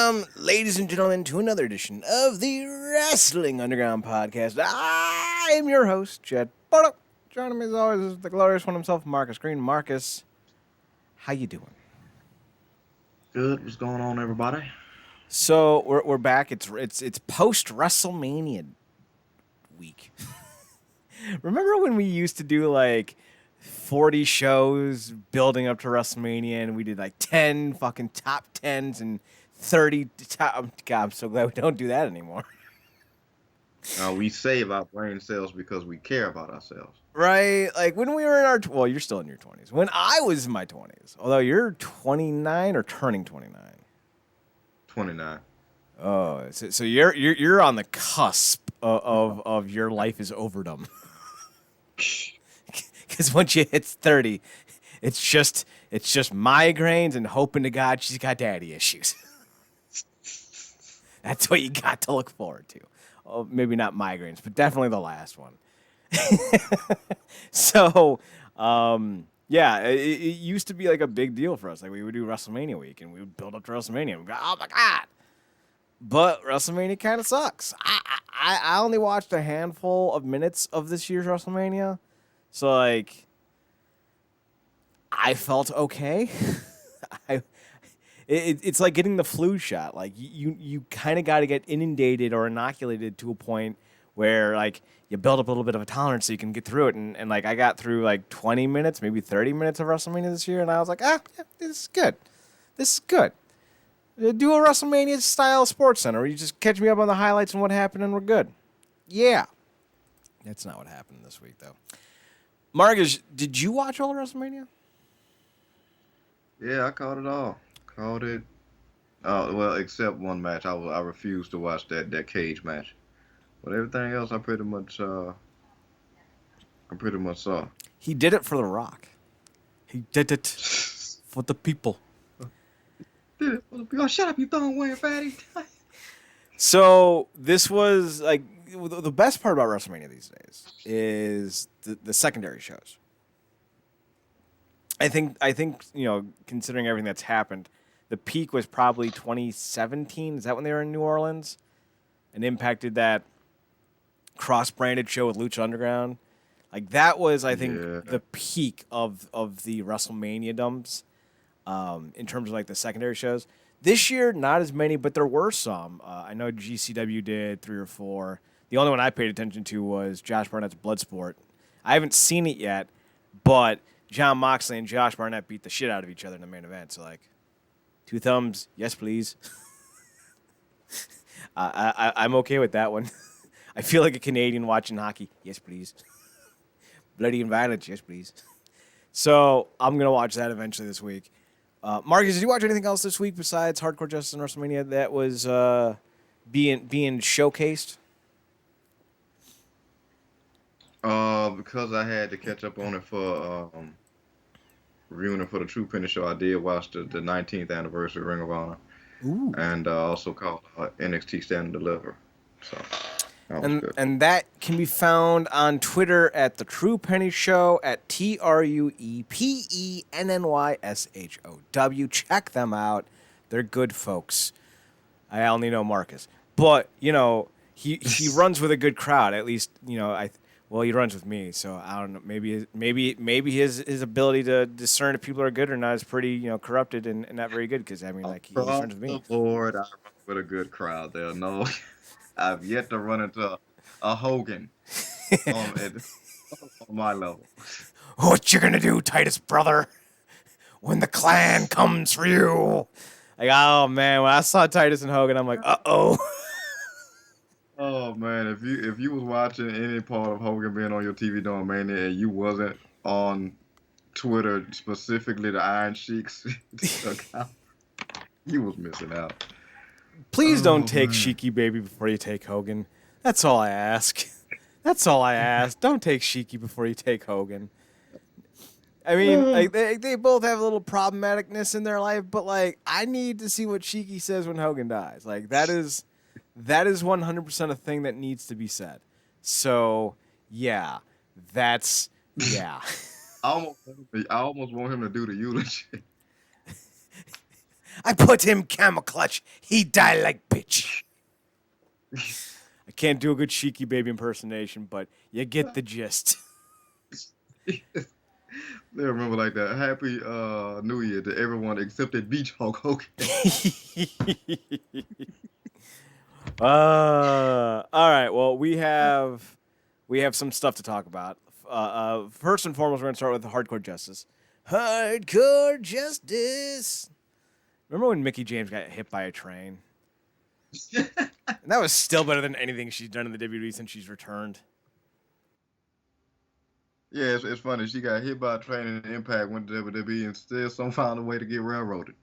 Welcome, ladies and gentlemen, to another edition of the Wrestling Underground Podcast. I am your host, Chad Bartle. Joining me as always is the glorious one himself, Marcus Green. Marcus, how you doing? Good. What's going on, everybody? So we're back. It's post WrestleMania week. Remember when we used to do like 40 shows building up to WrestleMania, and we did like 10 fucking top 10s and 30 top... God, I'm so glad we don't do that anymore. We save our brain cells because we care about ourselves. Right? Like when we were in our... Well, you're still in your 20s. When I was in my 20s. Although you're 29 or turning 29. 29. Oh, so you're on the cusp of your life is overdone. Because once you hit 30, it's just migraines and hoping to God she's got daddy issues. That's what you got to look forward to. Oh, maybe not migraines, but definitely the last one. So, yeah, it used to be like a big deal for us. Like we would do WrestleMania week, and we would build up to WrestleMania. We'd go, oh my God. But WrestleMania kind of sucks. I only watched a handful of minutes of this year's WrestleMania. So, like, I felt okay. It's like getting the flu shot. Like, you kind of got to get inundated or inoculated to a point where, like, you build up a little bit of a tolerance so you can get through it. And like, I got through, like, 20 minutes, maybe 30 minutes of WrestleMania this year, and I was like, yeah, this is good. This is good. Do a WrestleMania-style Sports Center where you just catch me up on the highlights and what happened, and we're good. Yeah. That's not what happened this week, though. Marcus, did you watch all of WrestleMania? Yeah, I caught it all. Caught it. Well, except one match. I refused to watch that cage match. But everything else, I pretty much saw. He did it for The Rock. He did it for the people. Oh, shut up, you thong wearing fatty. So this was like the best part about WrestleMania these days is the secondary shows. I think considering everything that's happened, the peak was probably 2017. Is that when they were in New Orleans? And impacted that cross-branded show with Lucha Underground. Like that was, I think, the peak of the WrestleMania dumps in terms of like the secondary shows. This year, not as many, but there were some. I know GCW did 3 or 4. The only one I paid attention to was Josh Barnett's Bloodsport. I haven't seen it yet, but Jon Moxley and Josh Barnett beat the shit out of each other in the main event. So, like, 2 thumbs, yes, please. I'm okay with that one. I feel like a Canadian watching hockey. Yes, please. Bloody and violence. Yes, please. So, I'm going to watch that eventually this week. Marcus, did you watch anything else this week besides Hardcore Justice and WrestleMania that was being showcased? Because I had to catch up on it for reviewing it for the True Penny Show, I did watch the 19th anniversary Ring of Honor. Ooh. And also called NXT Stand and Deliver. So that was good. And that can be found on Twitter at the True Penny Show at TruePennyShow. Check them out. They're good folks. I only know Marcus, but he runs with a good crowd. At least he runs with me, so I don't know. Maybe his ability to discern if people are good or not is pretty corrupted and not very good. Because I mean, like he's friends with me. Lord, I run with a good crowd there. No, I've yet to run into a Hogan on my level. What you gonna do, Titus brother, when the clan comes for you? Like, oh man, when I saw Titus and Hogan, I'm like, uh-oh. Oh man, if you was watching any part of Hogan being on your TV during Mania and you wasn't on Twitter, specifically the Iron Sheik's account, you was missing out. Please don't take Sheiky Baby before you take Hogan. That's all I ask. That's all I ask. Don't take Sheiky before you take Hogan. I mean, like they both have a little problematicness in their life, but like I need to see what Sheiky says when Hogan dies. Like that is 100% a thing that needs to be said. So yeah, that's I almost want him to do the eulogy. I put him camel clutch. He die like bitch. I can't do a good Sheiky baby impersonation, but you get the gist. They remember like that. Happy New Year to everyone except that beach Hulk Hogan. All right. Well, we have some stuff to talk about. First and foremost, we're gonna start with Hardcore Justice. Hardcore Justice. Remember when Mickie James got hit by a train? And that was still better than anything she's done in the WWE since she's returned. Yeah, it's funny. She got hit by a train in Impact, went to WWE, and still some found a way to get railroaded.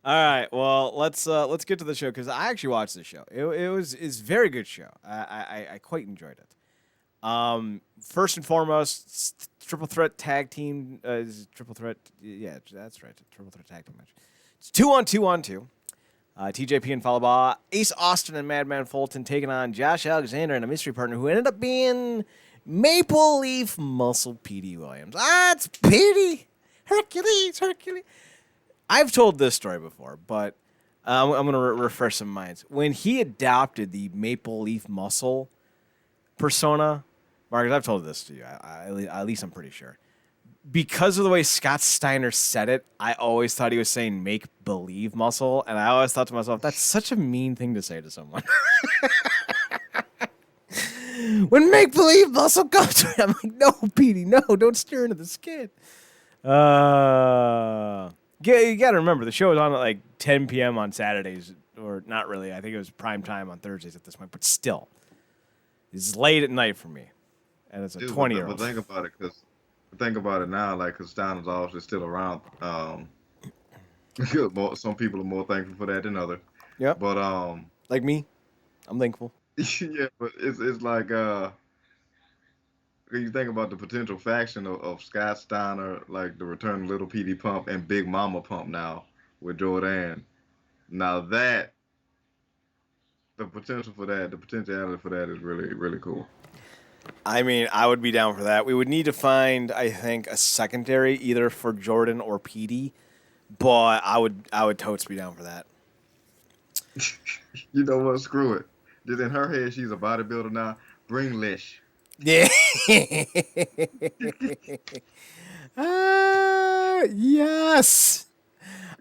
All right, well let's get to the show because I actually watched the show. It's a very good show. I quite enjoyed it. First and foremost, triple threat tag team triple threat. Yeah, that's right. Triple threat tag team match. It's 2-on-2-on-2. TJP and Falaba, Ace Austin and Madman Fulton taking on Josh Alexander and a mystery partner who ended up being Maple Leaf Muscle Petey Williams. It's Petey. Hercules. I've told this story before, but I'm going to refresh some minds. When he adopted the Maple Leaf Muscle persona, Marcus, I've told this to you. At least I'm pretty sure. Because of the way Scott Steiner said it, I always thought he was saying make believe muscle. And I always thought to myself, that's such a mean thing to say to someone. When make believe muscle comes to me, I'm like, no, Petey, no, don't steer into the skin. You got to remember, the show is on at like 10 p.m. on Saturdays. Or not really. I think it was prime time on Thursdays at this point. But still, it's late at night for me. And it's a 20-year-old. But think about it now, like, because Steiner's obviously still around. Some people are more thankful for that than others. Yeah. But like me, I'm thankful. Yeah, but it's like you think about the potential faction of Scott Steiner, like the return of Little PD Pump and Big Mama Pump now with Jordan. Now the potentiality for that is really, really cool. I mean, I would be down for that. We would need to find, I think, a secondary either for Jordan or PD, but I would totes be down for that. You know what? Screw it. Just in her head, she's a bodybuilder now. Bring Lish. Yeah. Yes.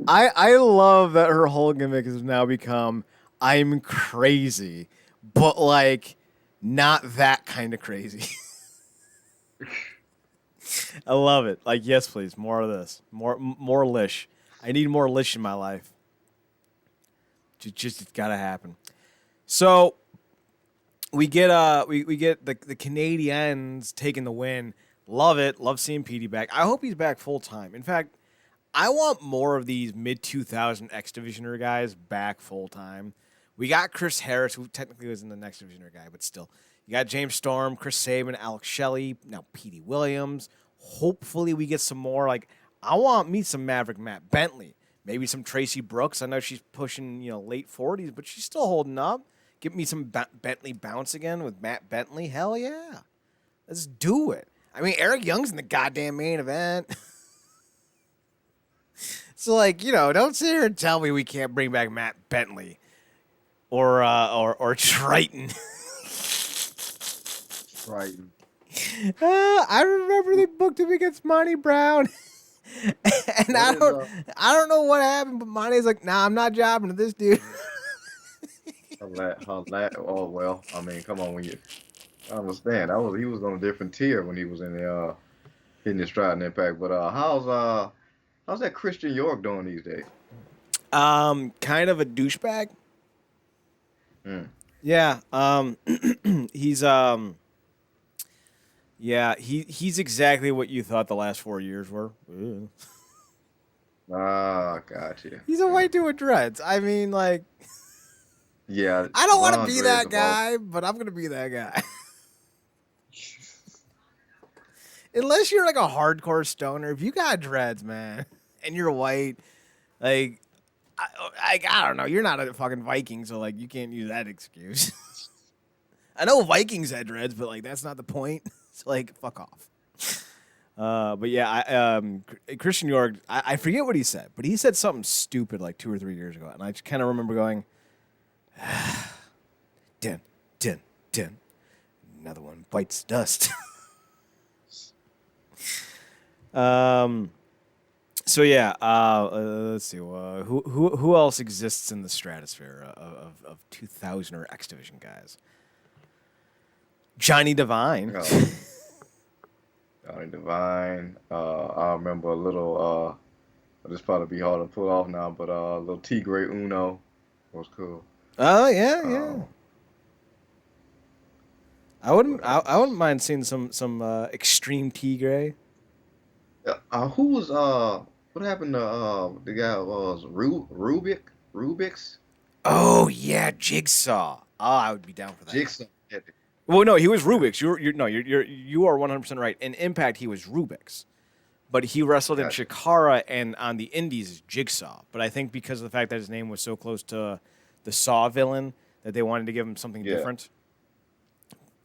I love that her whole gimmick has now become I'm crazy, but like not that kind of crazy. I love it. Like, yes, please, more of this. More Lish. I need more Lish in my life. Just it's gotta happen. So we get the Canadians taking the win. Love it. Love seeing Petey back. I hope he's back full time. In fact, I want more of these mid-2000 X Divisioner guys back full time. We got Chris Harris, who technically was in the next Divisioner guy, but still. You got James Storm, Chris Sabin, Alex Shelley, now Petey Williams. Hopefully we get some more. Like, I want me some Maverick Matt Bentley. Maybe some Tracy Brooks. I know she's pushing, late 40s, but she's still holding up. Give me some Bentley bounce again with Matt Bentley. Hell yeah. Let's do it. I mean, Eric Young's in the goddamn main event. So, like, don't sit here and tell me we can't bring back Matt Bentley or Triton. Triton. I remember they booked him against Monty Brown. And I don't know what happened, but Monty's like, nah, I'm not jobbing to this dude. Oh, well, I mean, come on, I understand. He was on a different tier when he was in the hitting his stride in Impact. But how's that Christian York doing these days? Kind of a douchebag. Yeah. He's exactly what you thought the last 4 years were. Gotcha. He's a white dude with dreads. I mean, like, yeah. I don't want to be that guy, but I'm gonna be that guy. Unless you're like a hardcore stoner, if you got dreads, man, and you're white, like, I don't know, you're not a fucking Viking, so like you can't use that excuse. I know Vikings had dreads, but like that's not the point. So like, fuck off. But yeah, Christian York, I forget what he said, but he said something stupid like 2 or 3 years ago, and I just kind of remember going, "Din, din, din, another one bites dust." So yeah, let's see. Who else exists in the stratosphere of 2000 or X Division guys? Johnny Devine. Johnny Devine. I remember a little. This probably be hard to pull off now, but little Tigre Uno was cool. Oh yeah, yeah. Um, I wouldn't mind seeing some extreme Tigre. who was what happened to the guy was Rubik's Oh yeah, Jigsaw. Oh, I would be down for that. Jigsaw. Yeah, Well, no, he was Rubik's. You are 100% right. In Impact, he was Rubik's, but he wrestled in gotcha. Chikara and on the Indies is Jigsaw. But I think because of the fact that his name was so close to the Saw villain that they wanted to give him something Yeah. different.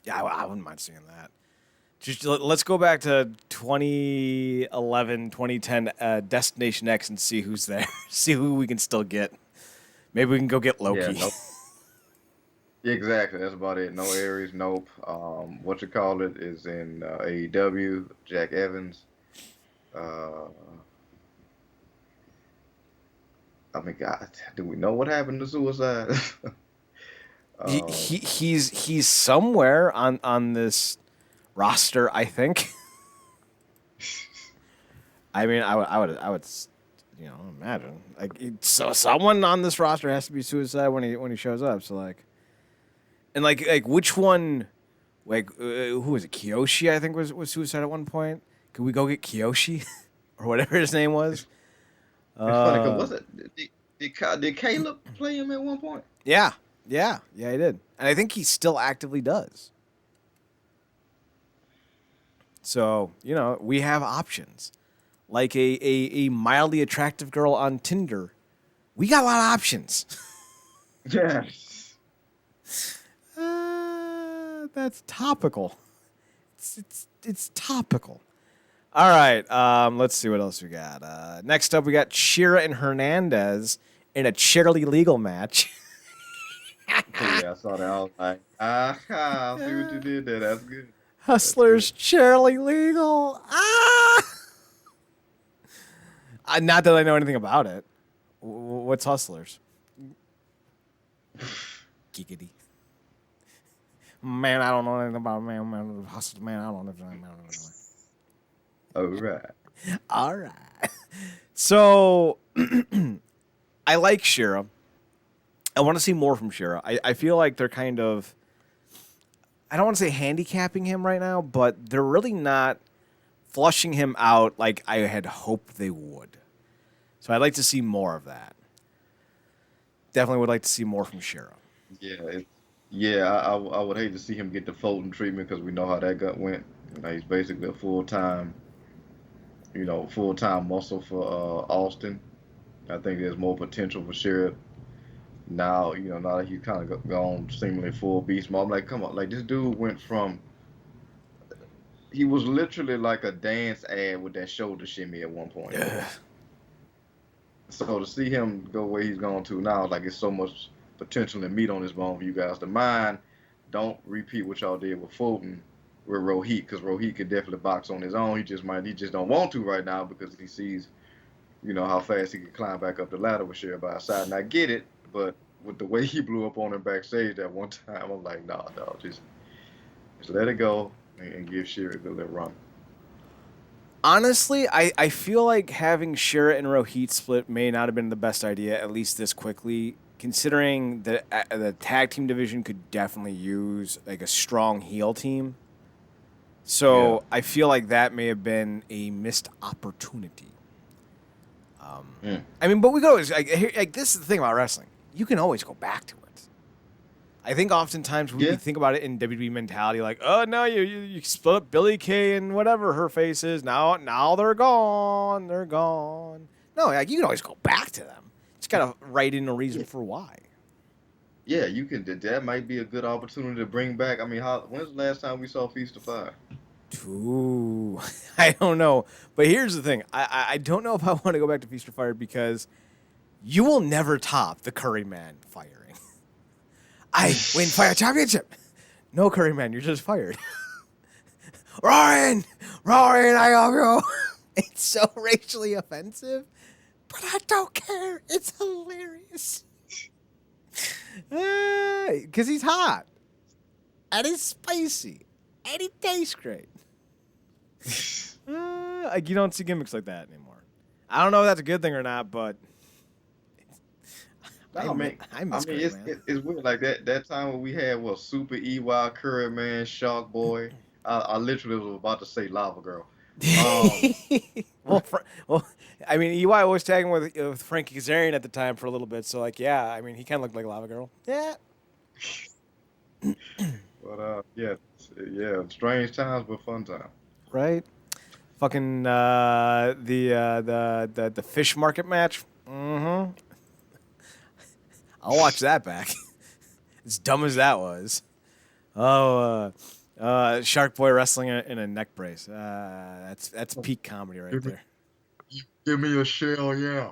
Yeah, I wouldn't mind seeing that. Just let's go back to 2011, 2010 Destination X and see who's there. See who we can still get. Maybe we can go get Loki. Yeah, nope. Yeah, exactly. That's about it. No Aries, nope. What you call it is in AEW. Jack Evans. Uh, I mean, God, do we know what happened to Suicide? um, He's somewhere on this roster, I think. I mean, I would, imagine like so someone on this roster has to be Suicide when he shows up. So like, and like which one, like who was it? Kiyoshi, I think was Suicide at one point. Could we go get Kiyoshi or whatever his name was? it's funny because was it did Caleb play him at one point? Yeah, he did, and I think he still actively does. So we have options. Like a mildly attractive girl on Tinder, we got a lot of options. Yes. That's topical. It's topical. All right, let's see what else we got. Next up, we got Shira and Hernandez in a Charity Legal match. Yeah, I saw that. I was like, I see what you did there. That's good. Hustlers Charity Legal. Not that I know anything about it. What's Hustlers? Giggity. Man, I don't know anything about Hustlers. Man, I don't know anything about it. All right. All right. So, I like Shira. I want to see more from Shira. I feel like they're kind of, I don't want to say handicapping him right now, but they're really not flushing him out like I had hoped they would. So I'd like to see more of that. Definitely would like to see more from Shira. I would hate to see him get the Fulton treatment because we know how that gut went. He's basically a full-time muscle for Austin. I think there's more potential for Shira now. Now that he's kind of gone seemingly full beast mode. I'm like, come on, like this dude went from he was literally like a dance ad with that shoulder shimmy at one point. So to see him go where he's gone to now, like it's so much potential and meat on his bone for you guys to mind. Don't repeat what y'all did with Fulton with Rohit, because Rohit could definitely box on his own. He just don't want to right now because he sees, how fast he can climb back up the ladder with Share by his side. And I get it, but with the way he blew up on him backstage that one time, I'm like, nah, dog, just let it go and give Share a good little run. Honestly, I feel like having Shira and Rohit split may not have been the best idea, at least this quickly, considering that the tag team division could definitely use like a strong heel team. So Yeah. I feel like that may have been a missed opportunity. I mean, but we could always like this is the thing about wrestling. You can always go back to it. I think oftentimes we think about it in WWE mentality, like, oh no, you split up Billy Kay and whatever her face is. Now they're gone. They're gone. No, like you can always go back to them. Just gotta write in a reason for why. Yeah, you can. That might be a good opportunity to bring back. I mean, when's the last time we saw Feast of Fire? Ooh, I don't know. But here's the thing. I don't know if I want to go back to Feast or Fired because you will never top the Curry Man firing. I win Fire Championship. No, Curry Man, you're just fired. Roaring, I love you. It's so racially offensive, but I don't care. It's hilarious. Because he's hot, and he's spicy, and he tastes great. Like you don't see gimmicks like that anymore. I don't know if that's a good thing or not, but I miss Curry Man. It's weird like that time when we had Super EY, Curry Man, Shark Boy. I literally was about to say Lava Girl. Well, I mean, EY was tagging with Frankie Kazarian at the time for a little bit, so like, yeah, I mean, he kind of looked like Lava Girl. Yeah. But yeah, strange times but fun times. Right. Fucking the fish market match. Mm-hmm. I'll watch that back. As dumb as that was. Oh, Shark Boy wrestling in a neck brace. That's peak comedy right there. Give me a shell, yeah.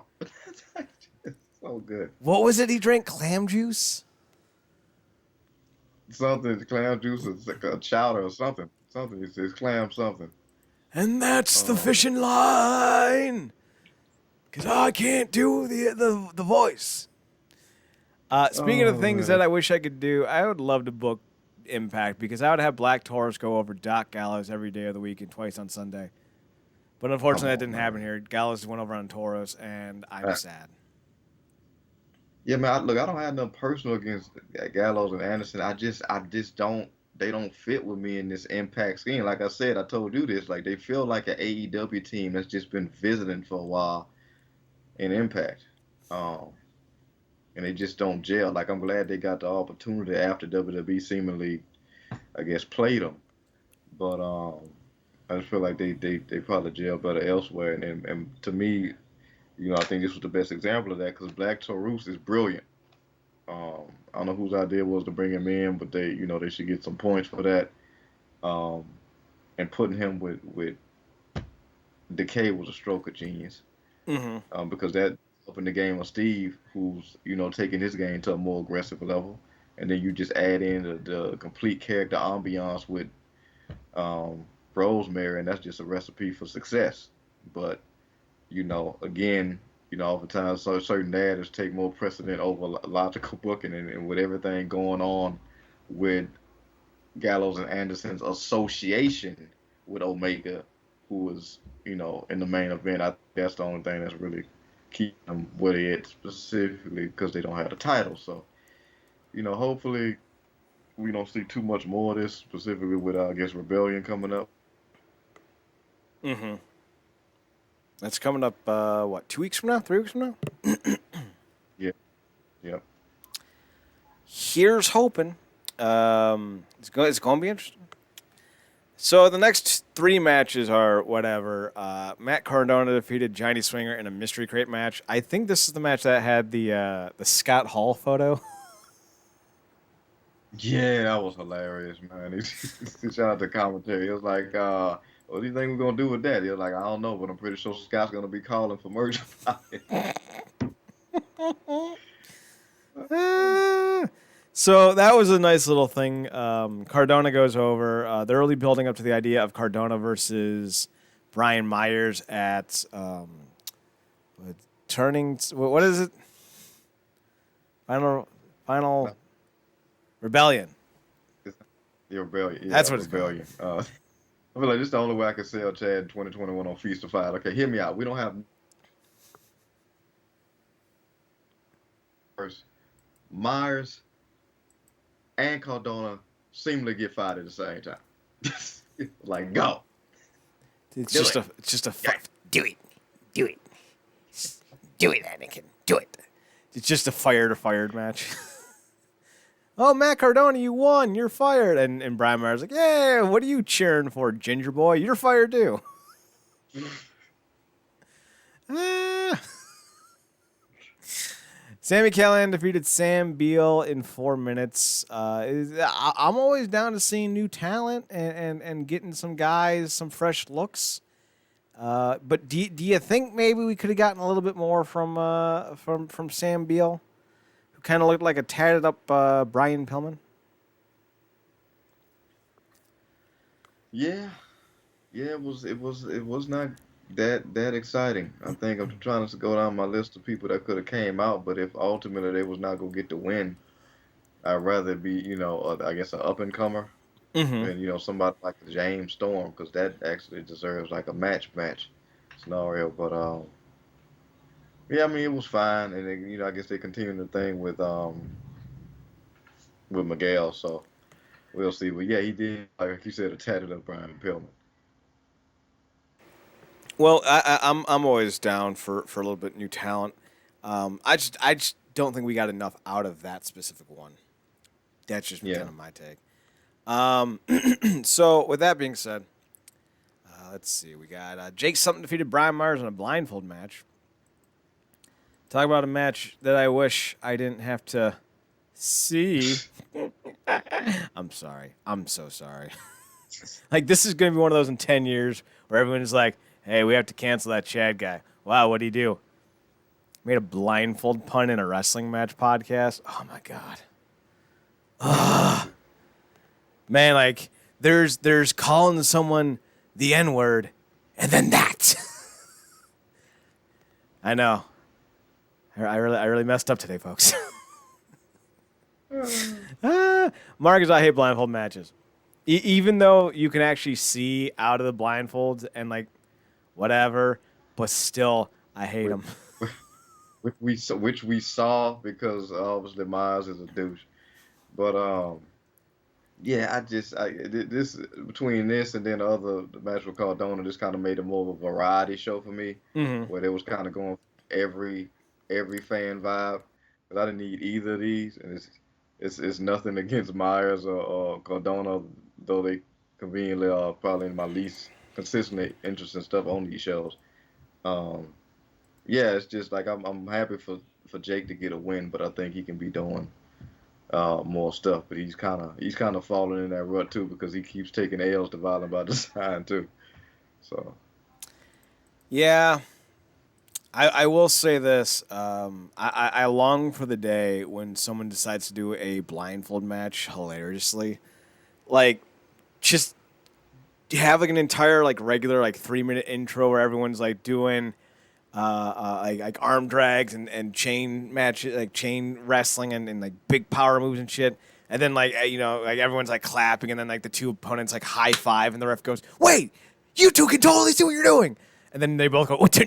It's so good. What was it he drank? Clam juice? Something, clam juice, is like a chowder or something. Something, he says clam something. And that's the fishing line. Because I can't do the voice. Speaking of things that I wish I could do, I would love to book Impact because I would have Black Taurus go over Doc Gallows every day of the week and twice on Sunday. But unfortunately, that didn't happen here. Gallows went over on Taurus, and I'm sad. Yeah, man. Look, I don't have nothing personal against Gallows and Anderson. I just don't. They don't fit with me in this Impact scheme. Like I said, I told you this. Like they feel like an AEW team that's just been visiting for a while in Impact. And they just don't gel. Like I'm glad they got the opportunity after WWE seemingly, I guess, played them. But I just feel like they probably gel better elsewhere. And to me, I think this was the best example of that because Black Taurus is brilliant. I don't know whose idea was to bring him in, but they should get some points for that. And putting him with Decay was a stroke of genius. Mm-hmm. Because that opened the game of Steve, who's taking his game to a more aggressive level, and then you just add in the complete character ambiance with Rosemary, and that's just a recipe for success. But again, oftentimes certain narratives take more precedent over logical booking, and with everything going on with Gallows and Anderson's association with Omega, who was in the main event, I think that's the only thing that's really keeping them where they at specifically because they don't have the title. So hopefully we don't see too much more of this, specifically with I guess Rebellion coming up. Mm-hmm. That's coming up, 2 weeks from now? 3 weeks from now? Yeah. Yep. Here's hoping. It's going to be interesting. So the next 3 matches are whatever. Matt Cardona defeated Johnny Swinger in a mystery crate match. I think this is the match that had the Scott Hall photo. Yeah, that was hilarious, man. Shout out to commentary. It was like, what do you think we're gonna do with that? He was like, I don't know, but I'm pretty sure Scott's gonna be calling for merchandise. So that was a nice little thing. Cardona goes over. They're really building up to the idea of Cardona versus Brian Myers at turning. What is it? Final Rebellion. The Rebellion. Yeah, That's what it's Rebellion. I feel like this is the only way I can sell Chad in 2021 on Feast or Fight. Okay, hear me out. We don't have Myers and Cardona seemingly get fired at the same time. Like, go. It's just a fight. Do it, Anakin. Do it. It's just a fired match. Oh, Matt Cardona, you won. You're fired. And Brian Myers like, yeah, what are you cheering for, Ginger Boy? You're fired too. Sami Callihan defeated Sam Beal in 4 minutes. I'm always down to seeing new talent and getting some guys some fresh looks. But do you think maybe we could have gotten a little bit more from Sam Beal, who kind of looked like a tatted up Brian Pillman? Yeah, yeah. It was not that exciting. I think I'm trying to go down my list of people that could have came out, but if ultimately they was not gonna get the win, I'd rather be I guess an up and comer Mm-hmm. than somebody like James Storm because that actually deserves like a match scenario. But yeah, I mean it was fine, and then, I guess they continued the thing with Miguel, so we'll see. But yeah, he did like you said, a tatted up Brian Pillman. Well, I'm always down for a little bit new talent. I just don't think we got enough out of that specific one. That's just Yeah. kind of my take. So with that being said, let's see. We got Jake Something defeated Brian Myers in a blindfold match. Talk about a match that I wish I didn't have to see. I'm sorry. I'm so sorry. Like, this is going to be one of those in 10 years where everyone is like, hey, we have to cancel that Chad guy. Wow, what'd he do? Made a blindfold pun in a wrestling match podcast. Oh, my God. Man, like, there's calling someone the N-word and then that. I know. I really messed up today, folks. Marcus, I hate blindfold matches. Even though you can actually see out of the blindfolds and like whatever, but still, I hate Which, them. which we saw because obviously Miles is a douche. But yeah, this between this and then the other the match with Cardona, this kind of made it more of a variety show for me, Hmm. where they was kind of going for every fan vibe. Because I didn't need either of these, and it's nothing against Myers or Cardona, though they conveniently are probably my least consistently interesting stuff on these shows. Um, yeah, it's just like I'm happy for Jake to get a win, but I think he can be doing more stuff. But he's kind of falling in that rut too because he keeps taking L's to Violent by Design too. So Yeah, I will say this. I long for the day when someone decides to do a blindfold match hilariously. Like, just have like an entire like regular like 3 minute intro where everyone's like doing like arm drags and chain matches, like chain wrestling and like big power moves and shit. And then like like everyone's like clapping, and then like the two opponents like high five, and the ref goes, "Wait, you two can totally see what you're doing." And then they both go, "What?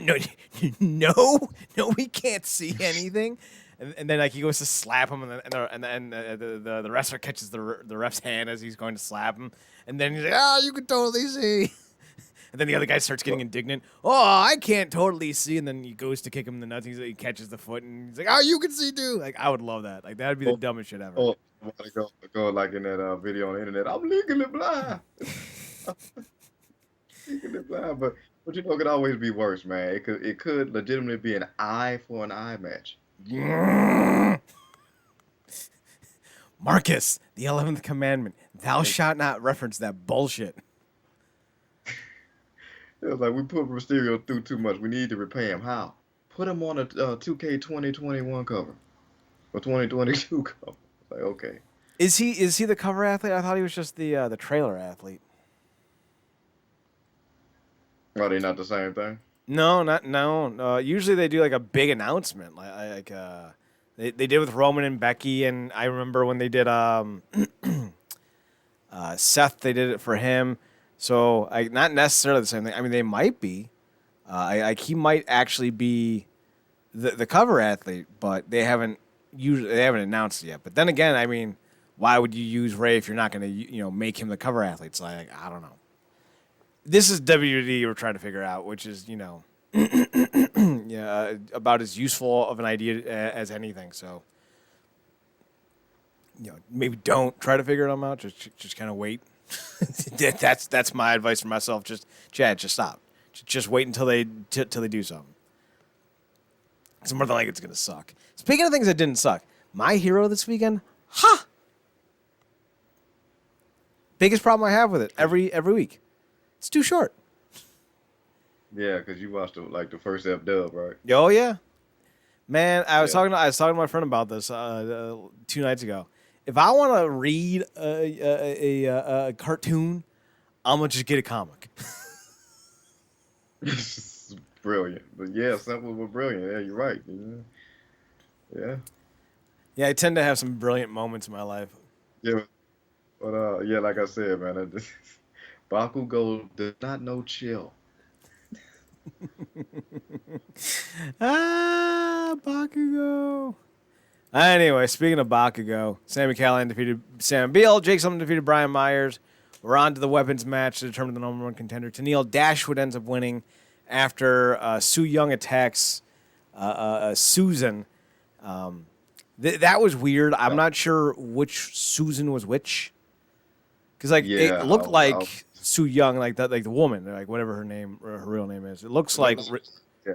No, no, we can't see anything." And then like he goes to slap him, and the wrestler catches the ref's hand as he's going to slap him, and then he's like, "Ah, you can totally see." And then the other guy starts getting indignant. Oh, I can't totally see. And then he goes to kick him in the nuts. He catches the foot, and he's like, "Oh, you can see too." Like, I would love that. Like, that would be the oh, dumbest shit ever. oh, somebody go like in that video on the internet. I'm legally blind. I'm legally blind, but it could always be worse, man. It could legitimately be an eye for an eye match. Marcus, the 11th commandment. Thou shalt not reference that bullshit. It was like we put Mysterio through too much. We need to repay him. How? Put him on a 2K 2021 cover or 2022 cover. Like okay, Is he the cover athlete? I thought he was just the trailer athlete. are they not the same thing? No, not no. Usually they do like a big announcement, they did with Roman and Becky, and I remember when they did Seth, they did it for him. So not necessarily the same thing. I mean, they might be. He might actually be the cover athlete, but they haven't announced it yet. But then again, I mean, why would you use Ray if you're not going to make him the cover athlete? So I don't know. This is WWE we're trying to figure out, which is yeah, about as useful of an idea as anything. So maybe don't try to figure them out. Just kind of wait. That's my advice for myself. Just Chad, just stop. Just wait until they do something. It's more than like it's going to suck. Speaking of things that didn't suck, my hero this weekend, biggest problem I have with it every week. It's too short. Yeah, because you watched the first F-Dub, right? Oh yeah, man. I was Yeah. talking to my friend about this 2 nights ago. If I want to read a cartoon, I'm gonna just get a comic. Brilliant. But yeah, simple but brilliant. Yeah, you're right. Yeah. Yeah, I tend to have some brilliant moments in my life. Yeah. But yeah, like I said, man, Bakugo does not know chill. Bakugo. Anyway, speaking of Bakugo, Sami Callihan defeated Sam Beal. Jake Sullivan defeated Brian Myers. We're on to the weapons match to determine the number one contender. Tennille Dashwood ends up winning after Su Yung attacks Susan. That was weird. I'm not sure which Susan was which. Because Yeah, it looked like Su Yung, like that, like the woman, like whatever her real name is. It looks like yeah.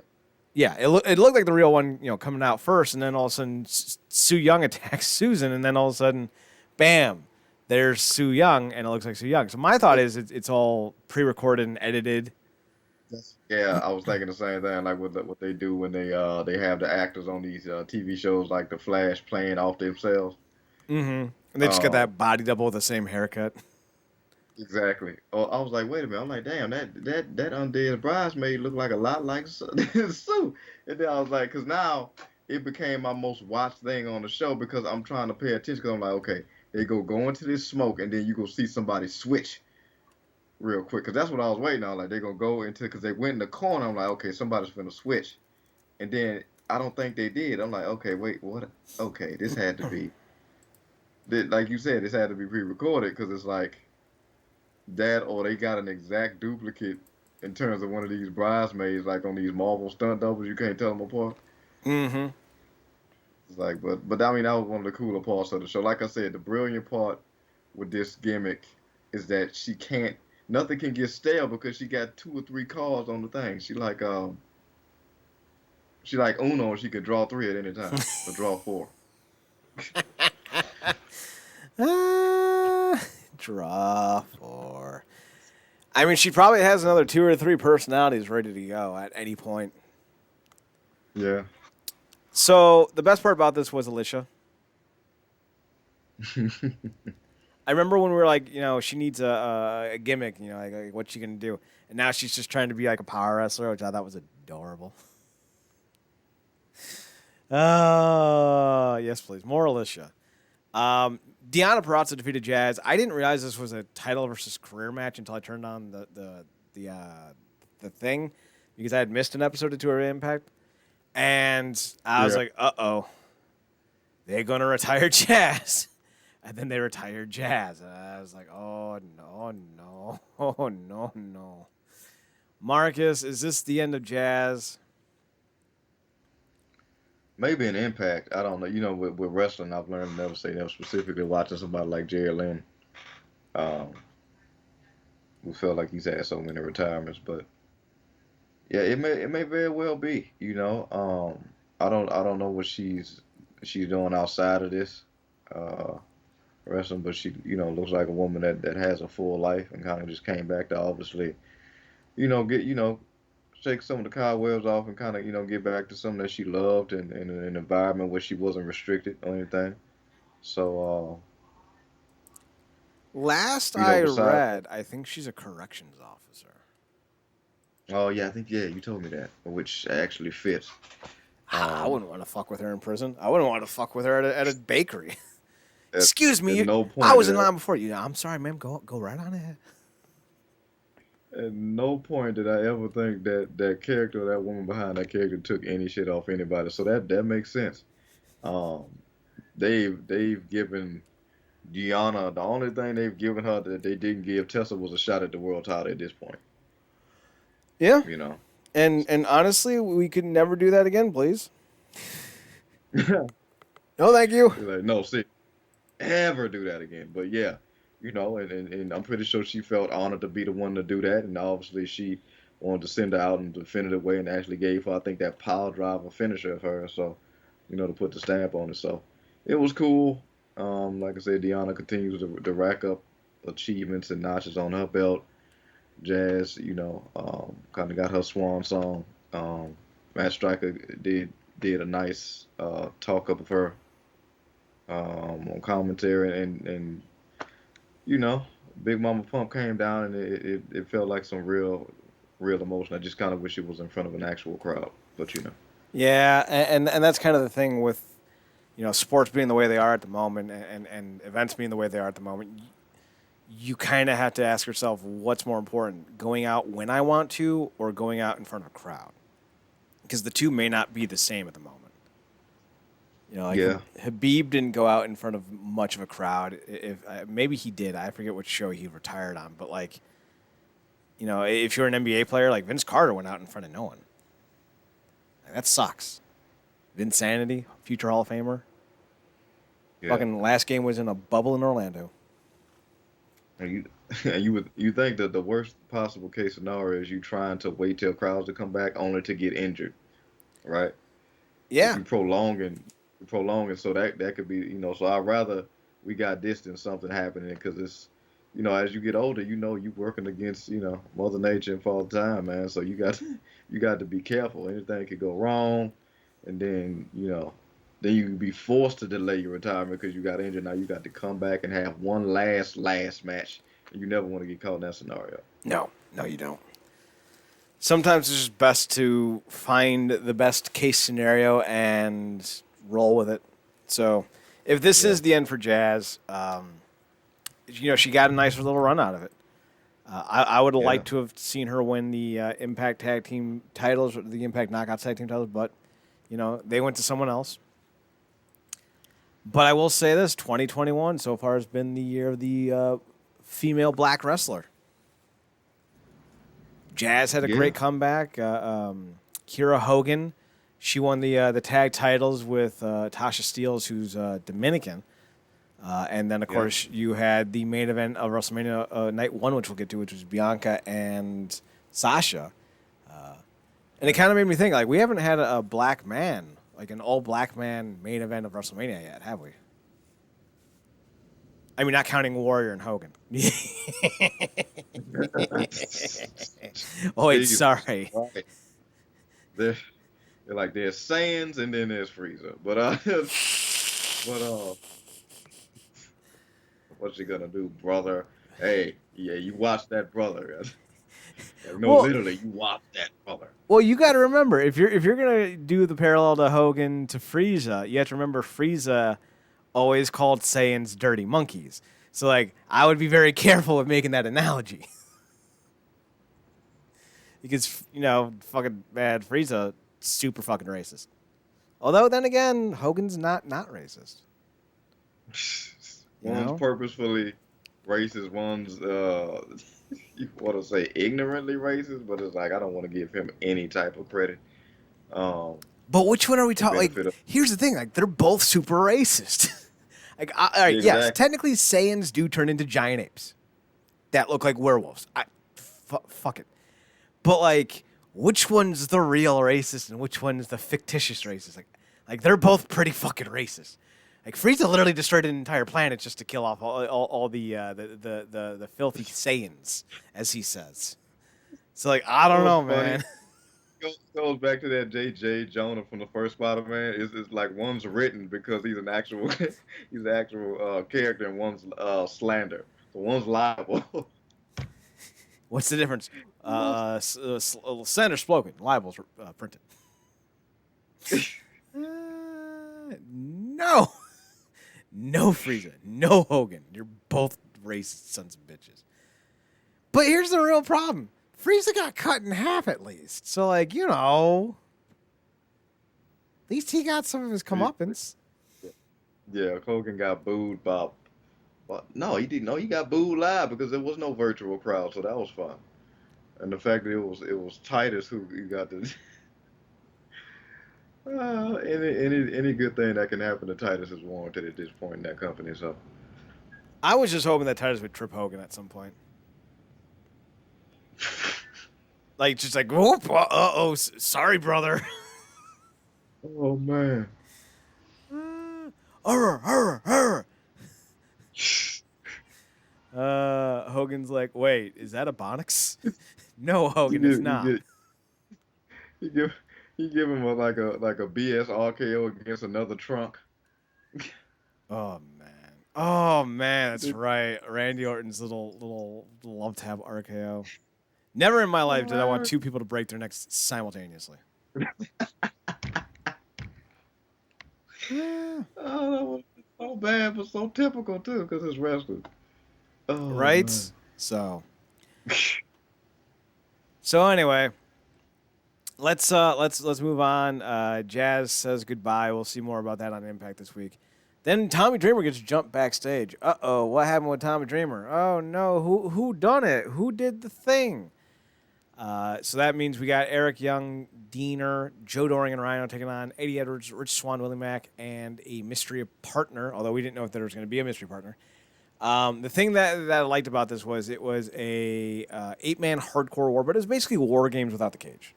yeah, it looked like the real one, coming out first, and then all of a sudden Su Yung attacks Susan, and then all of a sudden, bam, there's Su Yung, and it looks like Su Yung. So my thought is it's all pre-recorded and edited. Yeah, I was thinking the same thing, like what they do when they have the actors on these TV shows like The Flash playing off themselves. Mm-hmm. And they just got that body double with the same haircut. Exactly. Oh, I was like, wait a minute. I'm like, damn, that undead bridesmaid looked like a lot like Sue. And then I was like, because now it became my most watched thing on the show because I'm trying to pay attention. Because I'm like, okay, they go into this smoke, and then you go see somebody switch real quick. Because that's what I was waiting on. Like they're gonna go into because they went in the corner. I'm like, okay, somebody's gonna switch, and then I don't think they did. I'm like, okay, wait, what? Okay, this had to be, like you said, this had to be pre-recorded because it's like. That or they got an exact duplicate in terms of one of these bridesmaids, like on these Marvel stunt doubles. You can't tell them apart. Mm-hmm. It's like, but I mean, that was one of the cooler parts of the show. Like I said, the brilliant part with this gimmick is that nothing can get stale because she got 2 or 3 cards on the thing. She like Uno. She could draw 3 at any time or draw 4. Draw 4. I mean, she probably has another 2 or 3 personalities ready to go at any point. Yeah. So the best part about this was Alicia. I remember when we were like, she needs a gimmick, like what's she gonna do? And now she's just trying to be like a power wrestler, which I thought was adorable. Oh, yes, please. More Alicia. Deonna Purrazzo defeated Jazz. I didn't realize this was a title versus career match until I turned on the thing because I had missed an episode or 2 of Impact. And I was like, uh-oh. They're going to retire Jazz. And then they retired Jazz. And I was like, oh, no. Oh, no. Marcus, is this the end of Jazz? Maybe an Impact. I don't know. With wrestling, I've learned to never say never. Specifically, watching somebody like Jerry Lynn, um, who felt like he's had so many retirements. But yeah, it may very well be. I don't know what she's doing outside of this wrestling, but she looks like a woman that has a full life and kind of just came back to obviously get shake some of the cobwebs off and kind of get back to something that she loved and in an environment where she wasn't restricted or anything. So Last I besides, read, I think she's a corrections officer. oh yeah, I think you told me that, which actually fits. I wouldn't want to fuck with her in prison. I wouldn't want to fuck with her at a bakery. Excuse me, at no point I was in did line before you. I'm sorry, ma'am. Go right on ahead. At no point did I ever think that character, that woman behind that character, took any shit off anybody. So that makes sense. Um, they've given Deanna the only thing they've given her that they didn't give Tessa was a shot at the world title at this point. Yeah. You know. And honestly, we could never do that again, please. No, thank you. like, no, see, ever do that again. But yeah, and I'm pretty sure she felt honored to be the one to do that, and obviously she wanted to send her out in a definitive way and actually gave her, I think, that pile driver finisher of her. So, to put the stamp on it. So it was cool. Like I said, Deanna continues to rack up achievements and notches on her belt. Jazz, kind of got her swan song. Matt Striker did a nice talk up of her on commentary, and you know, Big Mama Pump came down, and it felt like some real emotion. I just kind of wish it was in front of an actual crowd, but Yeah, and that's kind of the thing with sports being the way they are at the moment, and events being the way they are at the moment. You kind of have to ask yourself what's more important: going out when I want to, or going out in front of a crowd, because the two may not be the same at the moment. Like yeah, Habib didn't go out in front of much of a crowd. If maybe he did, I forget which show he retired on. But like, if you're an NBA player, like Vince Carter went out in front of no one. Like, that sucks. Vinsanity, future Hall of Famer. yeah. Fucking last game was in a bubble in Orlando. And you and you think that the worst possible case scenario is you trying to wait till crowds to come back only to get injured, right? Like Yeah, you prolonging, so that could be, so I'd rather we got distance something happening, because it's, as you get older, you working against, Mother Nature and Father Time, man. So you got to be careful. Anything could go wrong, and then you can be forced to delay your retirement because you got injured. Now you got to come back and have one last match. And you never want to get caught in that scenario. no, you don't. Sometimes it's just best to find the best case scenario and roll with it. So, if this Yeah, is the end for Jazz, she got a nice little run out of it. I would have yeah, liked to have seen her win the Impact Tag Team titles, or the Impact Knockout Tag Team titles, but they went to someone else. But I will say this: 2021 so far has been the year of the female black wrestler. Jazz had a yeah, great comeback. Kira Hogan, she won the tag titles with Tasha Steelz, who's Dominican. And then, of yeah. course, you had the main event of WrestleMania Night 1, which we'll get to, which was Bianca and Sasha. And it kind of made me think, like, we haven't had a black man, like an all-black man main event of WrestleMania yet, have we? I mean, not counting Warrior and Hogan. Oh, wait, Jesus sorry. Christ. There, they're like, there's Sands and then there's Frieza. But but what's she gonna do, brother? Hey, yeah, you watch that brother. Like, no, Well, literally, you watch that brother. Well, you got to remember, if you're gonna do the parallel to Hogan to Frieza, you have to remember Frieza always called Saiyans dirty monkeys. So like, I would be very careful with making that analogy because fucking bad Frieza super fucking racist. Although then again, Hogan's not racist. You One's know? purposefully racist, one's you want to say ignorantly racist, but it's like I don't want to give him any type of credit. Um, But which one are we the talking? Like, benefit of here's the thing: like, they're both super racist. Like, all right, yes, exactly. technically Saiyans do turn into giant apes that look like werewolves. Fuck it. But like, which one's the real racist and which one's the fictitious racist? Like they're both pretty fucking racist. Like Frieza literally destroyed an entire planet just to kill off all the filthy Saiyans, as he says. So like, I It don't was know, funny. man. Goes back to that J.J. Jonah from the first Spider-Man. It's like one's written because he's an actual he's an actual character, and one's slander. So one's liable. What's the difference? Slander's spoken, libel's printed. No, no Frieza, no Hogan. You're both racist sons of bitches. But here's the real problem. Frieza got cut in half at least. So, like, at least he got some of his comeuppance. Yeah, Hogan got booed by. But no, he didn't. No, he got booed live because there was no virtual crowd, so that was fun. And the fact that it was Titus who got the any good thing that can happen to Titus is warranted at this point in that company. So I was just hoping that Titus would trip Hogan at some point. Like, just like, whoop, uh-oh, sorry, brother. Oh man. Arr. Hogan's like, wait, is that a Bonix? No, You Hogan, it's get you not. get you give you give him a BS RKO against another trunk. Oh man. Oh man, that's right. Randy Orton's little love tap RKO. Never in my life did I want two people to break their necks simultaneously. Oh, that was so bad, but so typical too, because it's wrestling. Oh man. Right? So anyway, let's move on. Jazz says goodbye. We'll see more about that on Impact this week. Then Tommy Dreamer gets jumped backstage. Uh-oh, what happened with Tommy Dreamer? Oh no, who done it? Who did the thing? So that means we got Eric Young, Diener, Joe Doring, and Rhino taking on Eddie Edwards, Rich Swann, Willie Mack, and a mystery partner. Although we didn't know if there was going to be a mystery partner. The thing that I liked about this was it was a 8-man hardcore war, but it was basically war games without the cage.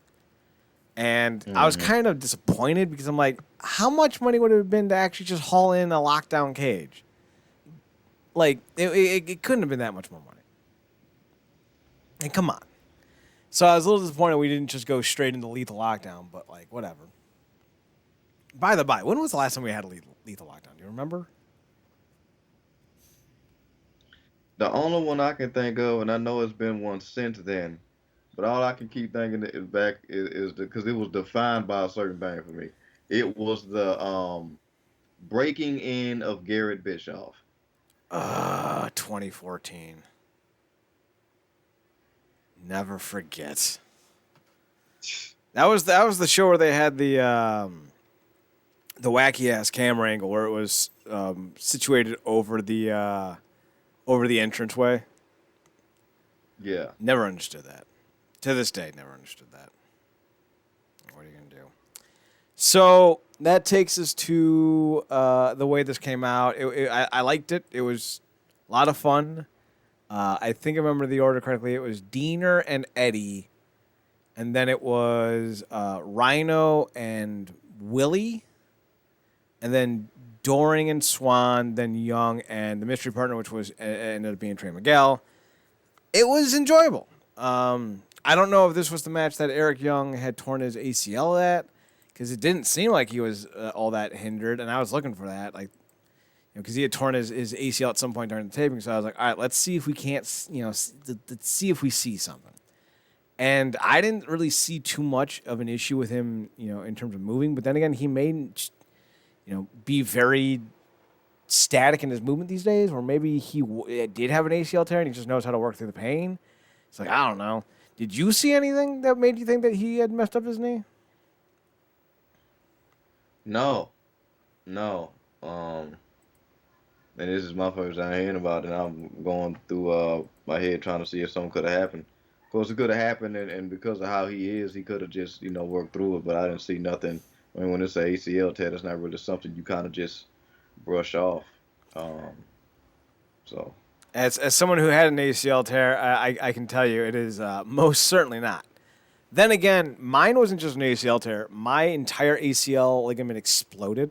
And I was kind of disappointed because I'm like, how much money would it have been to actually just haul in a lockdown cage? Like, it couldn't have been that much more money. And come on. So I was a little disappointed we didn't just go straight into lethal lockdown, but like, whatever. By the by, when was the last time we had a lethal lockdown? Do you remember? The only one I can think of, and I know it's been one since then, but all I can keep thinking is back is because it was defined by a certain thing for me. It was the breaking in of Garrett Bischoff. 2014. Never forget. That was the show where they had the wacky ass camera angle where it was situated over the entranceway. Yeah. Never understood that. To this day, never understood that. What are you gonna do? So that takes us to the way this came out. I liked it. It was a lot of fun. I think I remember the order correctly. It was Diener and Eddie, and then it was Rhino and Willie, and then Doring and Swan, then Young, and the mystery partner, which was ended up being Trey Miguel. It was enjoyable. I don't know if this was the match that Eric Young had torn his ACL at, because it didn't seem like he was all that hindered, and I was looking for that, like, because he had torn his ACL at some point during the taping. So I was like, all right, let's see if we can't, let's see if we see something. And I didn't really see too much of an issue with him, in terms of moving. But then again, he may, be very static in his movement these days, or maybe he did have an ACL tear and he just knows how to work through the pain. It's like, I don't know. Did you see anything that made you think that he had messed up his knee? No. No. And this is my first time hearing about it. And I'm going through my head trying to see if something could have happened. Of course, it could have happened, and because of how he is, he could have just worked through it. But I didn't see nothing. I mean, when it's an ACL tear, it's not really something you kind of just brush off. Um, so As someone who had an ACL tear, I can tell you it is most certainly not. Then again, mine wasn't just an ACL tear. My entire ACL ligament exploded,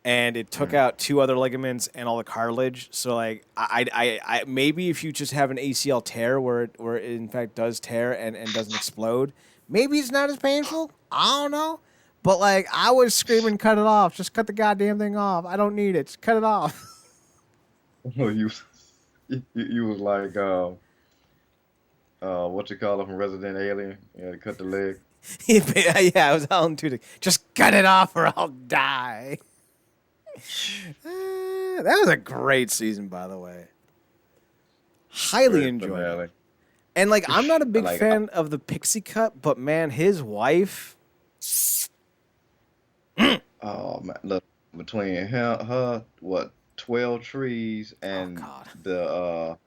and it took out 2 other ligaments and all the cartilage. So like, I maybe if you just have an ACL tear where it in fact does tear and doesn't explode, maybe it's not as painful. I don't know. But like, I was screaming, "Cut it off! Just cut the goddamn thing off! I don't need it. Just cut it off." you you was like what you call it from Resident Alien? Yeah, cut the leg. Yeah, I was howling to just cut it off or I'll die. That was a great season, by the way. Highly Great enjoyed it. finale. And like, I'm not a big Like, fan of the pixie cut, but man, his wife. oh man, look, between her what 12 trees Oh and God. the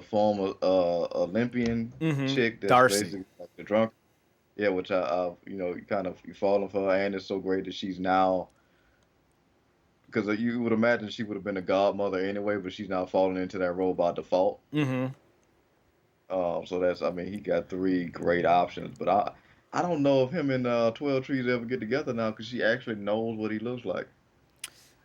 former Olympian chick that's Darcy. basically like the drunk. Yeah, which I you falling for her, and it's so great that she's now, because you would imagine she would have been a godmother anyway, but she's now falling into that role by default. Mm-hmm. So that's, I mean, he got three great options. But I don't know if him and 12 Trees ever get together now because she actually knows what he looks like.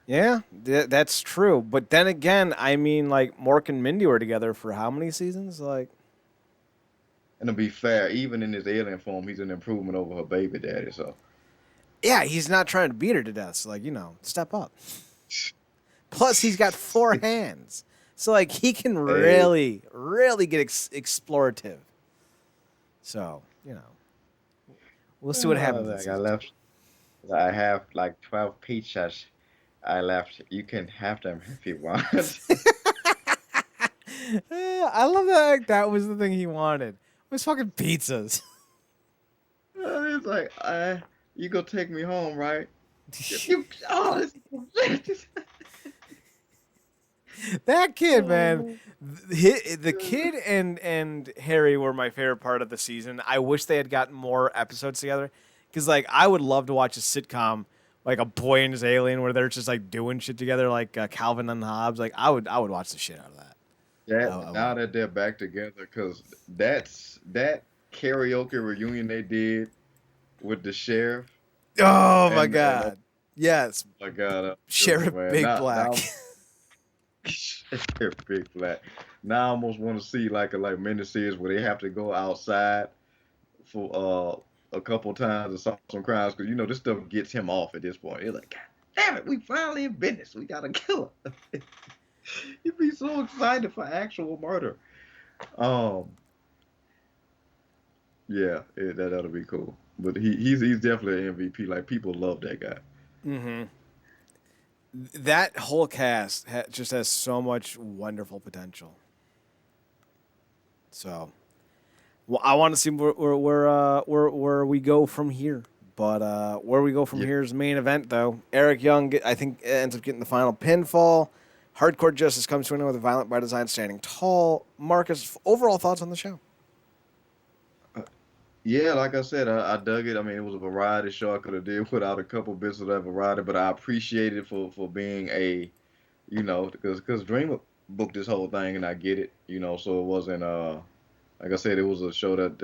Yeah, that's true. But then again, I mean, like Mork and Mindy were together for how many seasons? Like, And to be fair, even in his alien form, he's an improvement over her baby daddy. So yeah, he's not trying to beat her to death. So, like, step up. Plus, he's got four hands. So, like, he can hey, really, really get explorative. So, we'll see what happens in like I season two. left, I have like 12 pizzas. I left. You can have them if you want. I love that that was the thing he wanted. It was fucking pizzas. It's like, you gonna take me home, right? You, oh, this, That kid, man. oh, The kid and Harry were my favorite part of the season. I wish they had gotten more episodes together because, like, I would love to watch a sitcom like a boy and his alien where they're just like doing shit together, like Calvin and Hobbes. Like, I would watch the shit out of that. I now would. that they're back together, because that karaoke reunion they did with the sheriff Oh my and oh god. Yes, my god, beautiful Sheriff man. Big Now Black. they're big flat. Now I almost want to see like a miniseries where they have to go outside for a couple times and solve some crimes because this stuff gets him off at this point. He's like, God damn it, we finally in business. We gotta kill him. He'd be so excited for actual murder. Um, yeah, that ought to be cool. But he's definitely an MVP. Like people love that guy. hmm That whole cast just has so much wonderful potential. So, well, I want to see where we go from here. But where we go from Yeah, here is the main event, though. Eric Young, I think, ends up getting the final pinfall. Hardcore Justice comes to an end with a Violent by Design standing tall. Marcus, overall thoughts on the show? yeah. Like I said, I dug it. I mean, it was a variety show. I could have did without a couple bits of that variety, but I appreciate it for being because Dreamer booked this whole thing, and I get it. So it wasn't like I said, it was a show that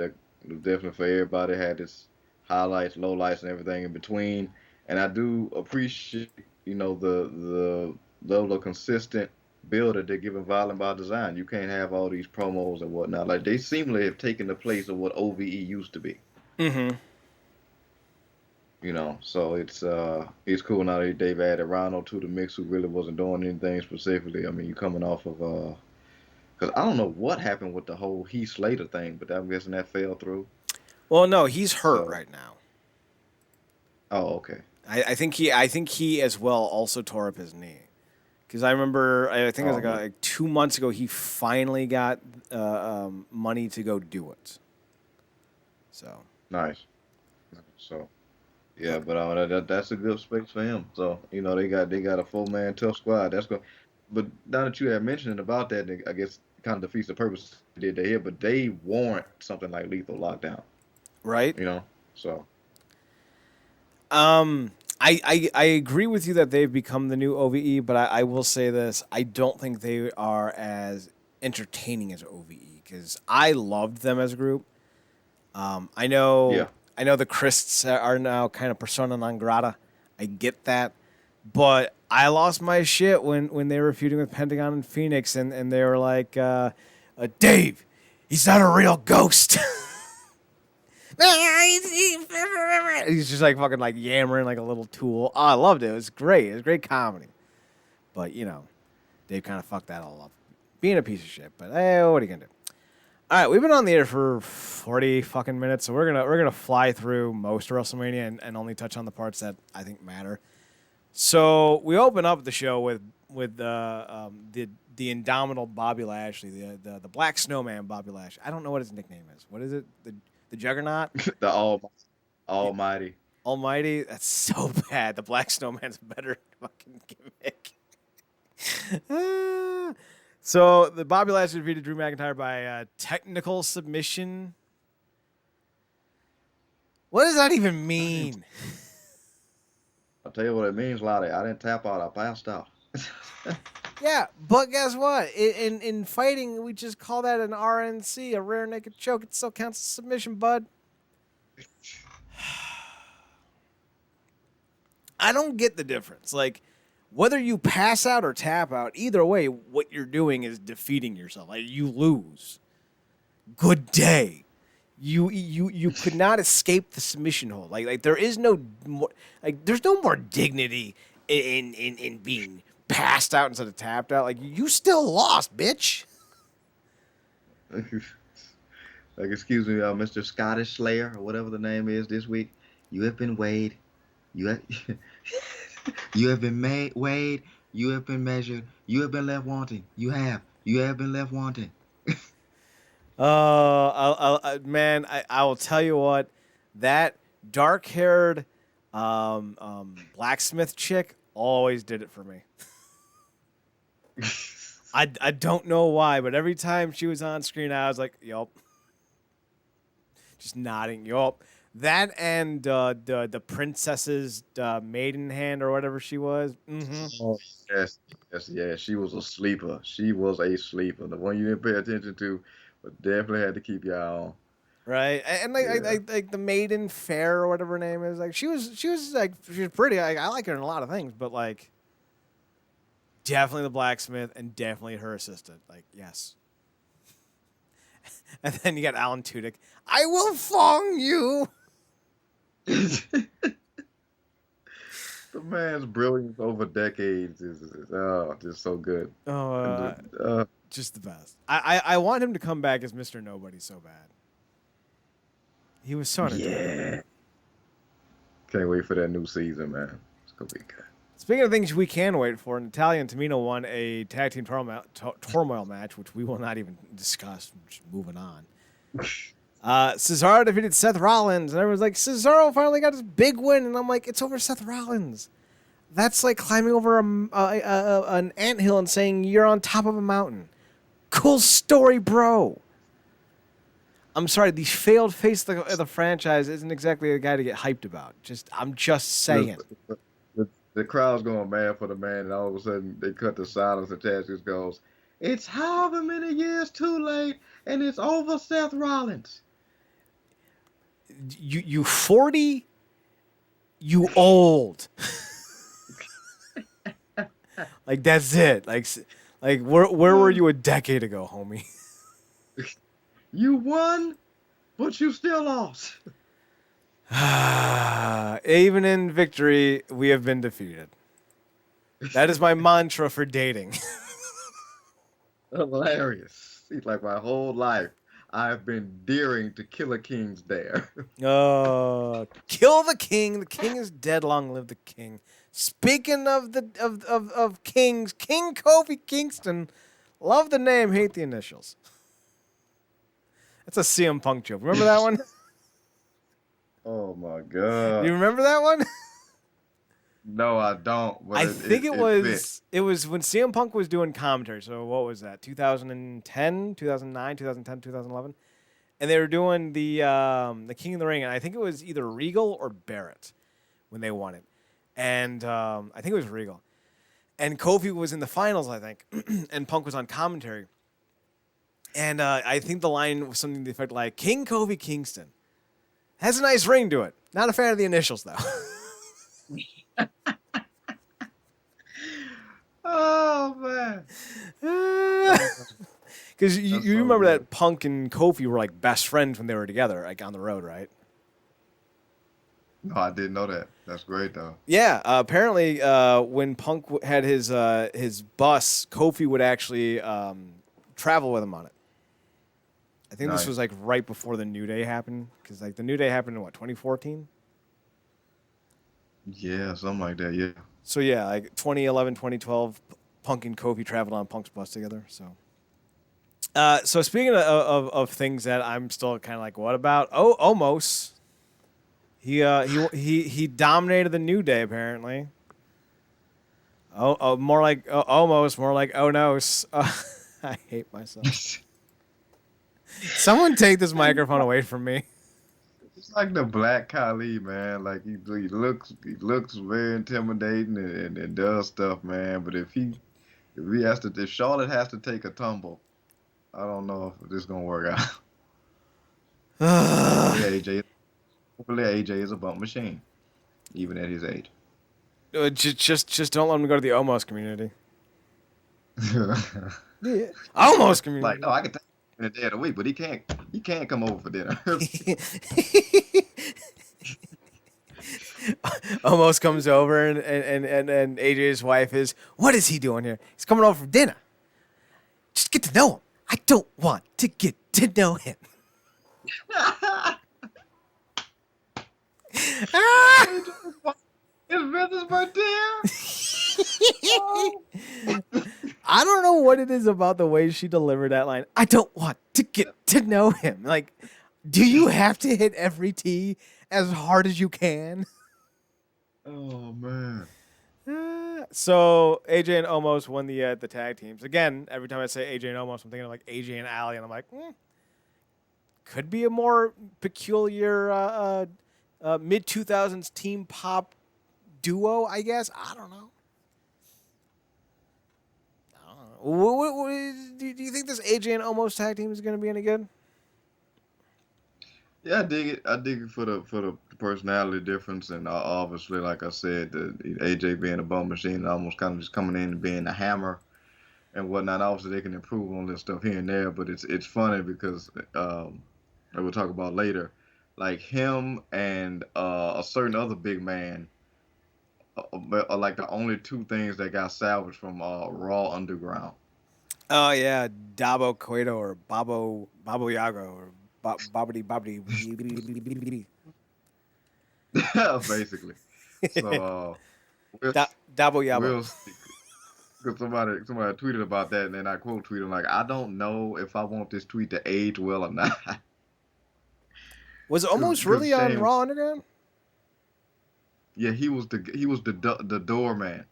was definitely for everybody. Had its highlights, lowlights, and everything in between. And I do appreciate, the level of consistent build that they're giving Violent by Design. You can't have all these promos and whatnot. Like they seemingly have taken the place of what OVE used to be. Mm-hmm. So it's cool now that they've added Rhino to the mix, who really wasn't doing anything specifically. I mean, you coming off of because I don't know what happened with the whole Heath Slater thing, but I'm guessing that fell through. Well, no, he's hurt So, right now. oh, okay. I think he as well also tore up his knee. Because I remember, I think it was Oh, like 2 months ago, he finally got money to go do it. So, nice. So, uh, yeah, but that's a good space for him. So, they got a 4-man tough squad. That's good. But now that you have mentioned about that, I guess kind of defeats the purpose they did they here. But they warrant something like lethal lockdown. right? You know. So I agree with you that they've become the new OVE, but I will say this: I don't think they are as entertaining as OVE because I loved them as a group. I know yeah, I know the Christs are now kind of persona non grata. I get that, but I lost my shit when they were feuding with Pentagon and Phoenix, and they were like, Dave, he's not a real ghost. He's just like fucking like yammering like a little tool. Oh, I loved it. It was great. It was great comedy. But Dave kind of fucked that all up, being a piece of shit. But hey, what are you gonna do? All right, we've been on the air for 40 fucking minutes, so we're gonna fly through most of WrestleMania and only touch on the parts that I think matter. So we open up the show with the indomitable Bobby Lashley, the Black Snowman Bobby Lashley. I don't know what his nickname is. What is it? The Juggernaut? the Yeah, Almighty. Almighty. That's so bad. The Black Snowman's a better fucking gimmick. Ah. So the Bobby Lashley defeated Drew McIntyre by technical submission. What does that even I didn't. mean? I'll tell you what it means, Lottie. I didn't tap out. I passed out. Yeah, but guess what? In fighting, we just call that an RNC, a rear naked choke. It still counts as submission, bud. I don't get the difference. Like, whether you pass out or tap out, either way, what you're doing is defeating yourself. Like, you lose. Good day. You could not escape the submission hold. Like there is no more, like there's no more dignity in being passed out instead of tapped out. Like you still lost, bitch. Like, excuse me, Mr. Scottish Slayer or whatever the name is this week. You have been weighed. You have, you have been weighed. You have been measured. You have been left wanting. You have. You have been left wanting. Man, I will tell you what, that dark-haired blacksmith chick always did it for me. I don't know why, but every time she was on screen, I was like, yup. Just nodding, yup. That and the princess's maiden hand or whatever she was. Mm-hmm. Oh, yes, yes, yeah. She was a sleeper. She was a sleeper. The one you didn't pay attention to, but definitely had to keep your eye on. Right, and like the maiden fair or whatever her name is, like she was pretty. I like her in a lot of things, but like definitely the blacksmith and definitely her assistant. Like yes. And then you got Alan Tudyk. I will fong you. The man's brilliance over decades is just so good. Just the best. I want him to come back as Mr. Nobody so bad. He was so entertaining. Yeah. Can't wait for that new season, man. It's gonna be good. Speaking of things we can wait for, Natalia and Tamina won a tag team turmoil match, which we will not even discuss. Just moving on. Cesaro defeated Seth Rollins, and everyone's like, Cesaro finally got his big win, and I'm like, it's over Seth Rollins. That's like climbing over an anthill and saying you're on top of a mountain. Cool story, bro. I'm sorry, the failed face of the franchise isn't exactly a guy to get hyped about. I'm just saying. The crowd's going mad for the man, and all of a sudden they cut the silence, and Taz just goes, "It's however many years too late, and it's over Seth Rollins." You 40, you old. Like that's it. Like where were you a decade ago, homie? You won, but you still lost. Even in victory, we have been defeated. That is my mantra for dating. Hilarious. Seems like my whole life I've been daring to kill a king's dare. Kill the king. The king is dead. Long live the king. Speaking of of kings, King Kofi Kingston. Love the name, hate the initials. That's a CM Punk joke. Remember that one? Oh my god! You remember that one? No, I don't. But I think it was fits. it was when CM Punk was doing commentary. So what was that? 2010, 2009, 2010, 2011, and they were doing the King of the Ring, and I think it was either Regal or Barrett when they won it, and I think it was Regal, and Kofi was in the finals, I think, and Punk was on commentary, and I think the line was something to the effect like King Kofi Kingston has a nice ring to it. Not a fan of the initials though. Oh man! Because you remember that Punk and Kofi were like best friends when they were together, like on the road, right? No, I didn't know that. That's great though. Yeah. Apparently, when Punk had his bus, Kofi would actually travel with him on it. I think Nice. this was like right before the New Day happened, because like the New Day happened in what 2014. Yeah, something like that. Yeah. So yeah, like 2011, 2012, Punk and Kofi traveled on Punk's bus together. So speaking of things that I'm still kind of like, what about? Oh, Omos. He dominated the New Day apparently. More like almost more like oh no. I hate myself. Someone take this microphone away from me. It's like the Black Khali, man. Like he looks very intimidating and does stuff, man. But if if Charlotte has to take a tumble, I don't know if this is gonna work out. Hopefully AJ is a bump machine, even at his age. Just don't let him go to the Omos community. Yeah, Omos Like, no, community. I can take him in a day of the week, but he can't come over for dinner. Omos comes over and AJ's wife is, what is he doing here? He's coming over for dinner. Just get to know him. I don't want to get to know him. Ah! His business birthday. Oh. I don't know what it is about the way she delivered that line. I don't want to get to know him. Like, do you have to hit every T as hard as you can? Oh man. So AJ and Omos won the tag teams. Again, every time I say AJ and Omos, I'm thinking of like AJ and Allie, and I'm like, could be a more peculiar mid 2000s team pop duo, I guess. I don't know. Do you think this AJ and Omos tag team is going to be any good? Yeah, I dig it. I dig it for the personality difference, and obviously, like I said, the AJ being a bum machine, almost kind of just coming in and being a hammer and whatnot. Obviously, they can improve on this stuff here and there, but it's funny because that we'll talk about later, like him and a certain other big man are like the only two things that got salvaged from Raw Underground. Oh yeah, Dabo Cueto or Babo Yago or Bobbity Bobbity. Basically. So we'll Dabo Yabo. we'll see. Because somebody tweeted about that, and then I quote tweeted like, I don't know if I want this tweet to age well or not. Was Omos Because really on Shane, Raw Underground? yeah, he was the doorman.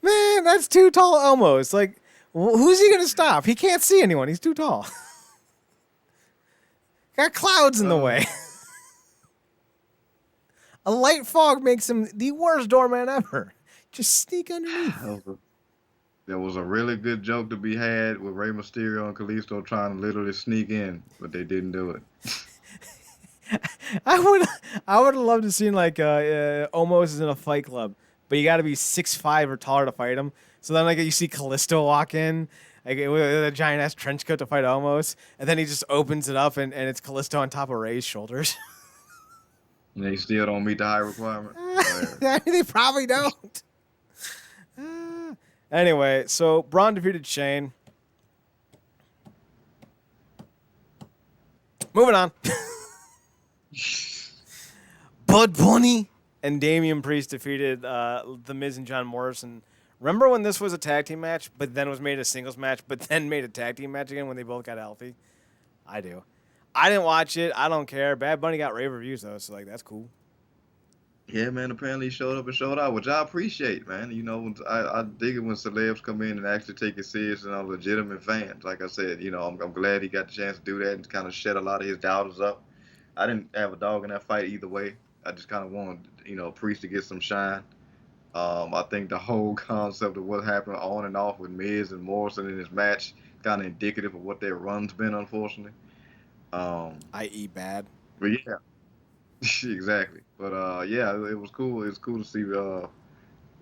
Man, that's too tall almost. Like, who's he going to stop? He can't see anyone. He's too tall. Got clouds in the way. A light fog makes him the worst doorman ever. Just sneak underneath. There was a really good joke to be had with Rey Mysterio and Kalisto trying to literally sneak in, but they didn't do it. I would have loved to see like Omos is in a fight club, but you got to be 6'5" or taller to fight him. So then like you see Kalisto walk in like with a giant ass trench coat to fight Omos, and then he just opens it up and it's Kalisto on top of Rey's shoulders. And they still don't meet the high requirement. They probably don't. Anyway, so Braun defeated Shane. Moving on. Bud Bunny and Damian Priest defeated The Miz and John Morrison. Remember when this was a tag team match, but then was made a singles match, but then made a tag team match again when they both got healthy? I do. I didn't watch it. I don't care. Bad Bunny got rave reviews, though, so, like, that's cool. Yeah, man, apparently he showed up and showed out, which I appreciate, man. You know, I dig it when celebs come in and actually take it serious and are legitimate fans. Like I said, you know, I'm glad he got the chance to do that and kind of shed a lot of his doubters up. I didn't have a dog in that fight either way. I just kind of wanted, you know, Priest to get some shine. I think the whole concept of what happened on and off with Miz and Morrison in this match kind of indicative of what their run's been, unfortunately. I.e. bad. But yeah, exactly. But yeah, it was cool. It was cool to see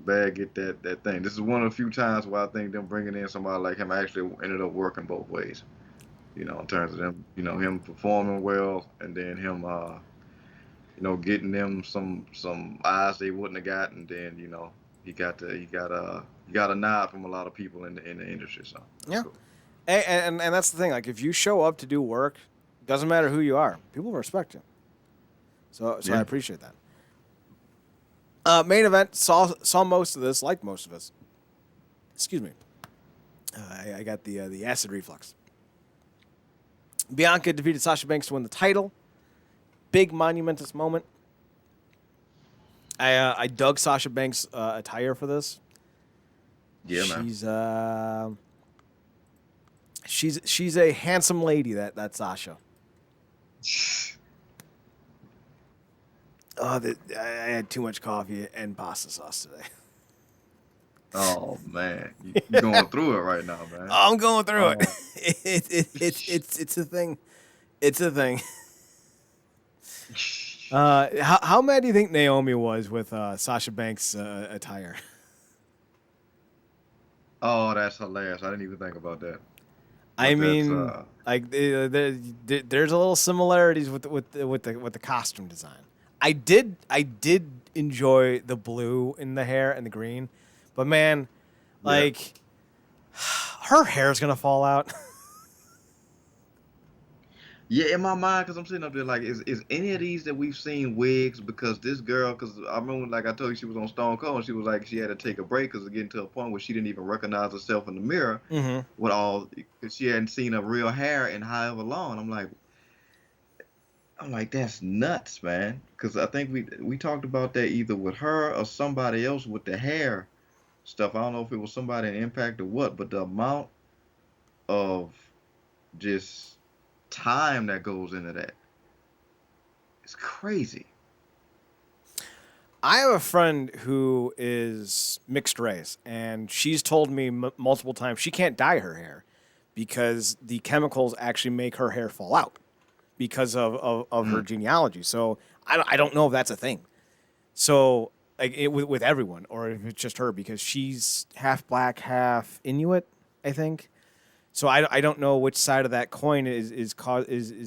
Bad get that thing. This is one of the few times where I think them bringing in somebody like him actually ended up working both ways. You know, in terms of them, you know, him performing well, and then him, you know, getting them some eyes they wouldn't have gotten. And then you know, he got a nod from a lot of people in the industry. So Yeah. cool. And that's the thing. Like, if you show up to do work, doesn't matter who you are, people respect you. So Yeah. I appreciate that. Main event, saw most of this, like most of us. Excuse me. I got the acid reflux. Bianca defeated Sasha Banks to win the title. Big monumentous moment. I dug Sasha Banks' attire for this. Yeah, man. She's a handsome lady, that Sasha. I had too much coffee and pasta sauce today. Oh man, you going through it right now, man. I'm going through it. Oh, It's a thing. It's a thing. How mad do you think Naomi was with Sasha Banks' attire? oh, that's hilarious. I didn't even think about that. I But that's mean, like there's a little similarities with the costume design. I did enjoy the blue in the hair and the green, but man, yeah. like her hair's gonna fall out. Yeah, in my mind, because I'm sitting up there like, is any of these that we've seen wigs? Because this girl, because I remember, like I told you, she was on Stone Cold, and she was like, she had to take a break because getting to a point where she didn't even recognize herself in the mirror hmm with all, because she hadn't seen her real hair in however long. I'm like, that's nuts, man. Because I think we talked about that either with her or somebody else with the hair stuff. I don't know if it was somebody in Impact or what, but the amount of just time that goes into that is crazy. I have a friend who is mixed race, and she's told me multiple times she can't dye her hair because the chemicals actually make her hair fall out because of her Mm. genealogy. So I don't know if that's a thing. So like with everyone, or if it's just her, because she's half black, half Inuit, I think. So I don't know which side of that coin is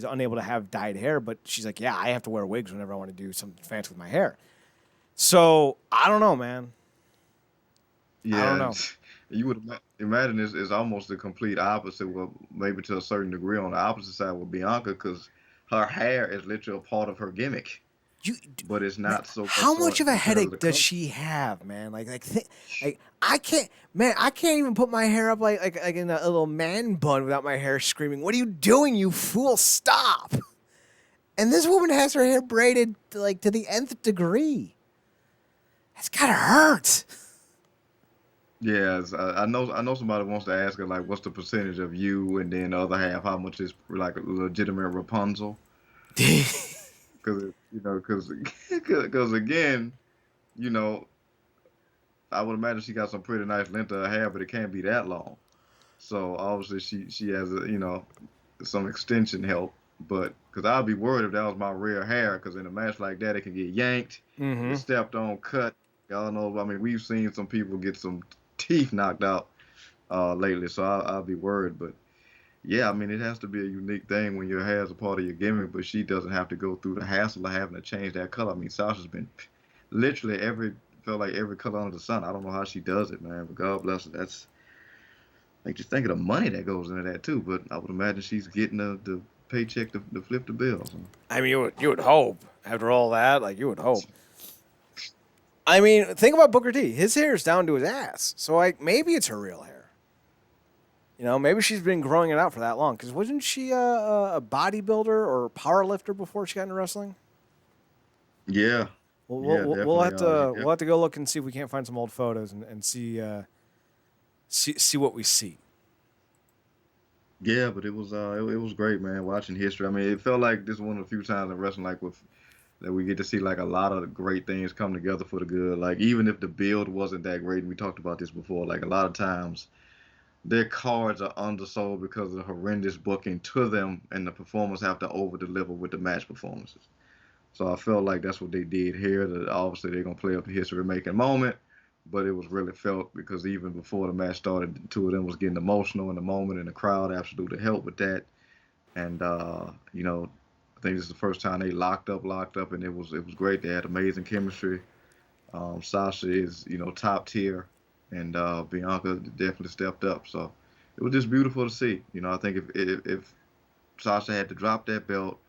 unable to have dyed hair, but she's like, yeah, I have to wear wigs whenever I want to do something fancy with my hair. So I don't know, man. I don't Yeah, and know. you would imagine this is almost the complete opposite. Well, maybe to a certain degree on the opposite side with Bianca, because her hair is literally a part of her gimmick, You, but it's man, not so much how so much of a because of headache the does color. she have, man? Like I can't, man. I can't even put my hair up like in a little man bun without my hair screaming. What are you doing, you fool? Stop! And this woman has her hair braided like to the nth degree. That's gotta hurt. Yes, I know somebody wants to ask her like, what's the percentage of you, and then the other half, how much is like a legitimate Rapunzel? Because because again, you know, I would imagine she got some pretty nice length of hair, but it can't be that long. So obviously she has some extension help, but because I'd be worried if that was my real hair, because in a match like that it can get yanked, mm-hmm. get stepped on, cut. Y'all know, I mean, we've seen some people get some teeth knocked out lately, so I'll be worried. But yeah, I mean, it has to be a unique thing when your hair is a part of your gimmick, but she doesn't have to go through the hassle of having to change that color. I mean, Sasha's been literally felt like every color under the sun. I don't know how she does it, man, but God bless her. That's like, just think of the money that goes into that too. But I would imagine she's getting the paycheck to flip the bills. I mean, you would hope after all that, like you would hope. I mean, think about Booker T. His hair is down to his ass, so like maybe it's her real hair. You know, maybe she's been growing it out for that long. Because wasn't she a bodybuilder or power lifter before she got into wrestling? Yeah, We'll, yeah, we'll definitely. have to Yeah, we'll have to go look and see if we can't find some old photos and see what we see. yeah, but it was great, man. Watching history. I mean, it felt like this is one of the few times in wrestling like with that we get to see like a lot of great things come together for the good. Like even if the build wasn't that great, and we talked about this before, like a lot of times their cards are undersold because of the horrendous booking to them, and the performers have to over deliver with the match performances. So I felt like that's what they did here. That obviously they're gonna play up the history making moment, but it was really felt because even before the match started, the two of them was getting emotional in the moment, and the crowd absolutely helped with that. And I think this is the first time they locked up, and it was great. They had amazing chemistry. Sasha is top tier, and Bianca definitely stepped up. So it was just beautiful to see. I think if Sasha had to drop that belt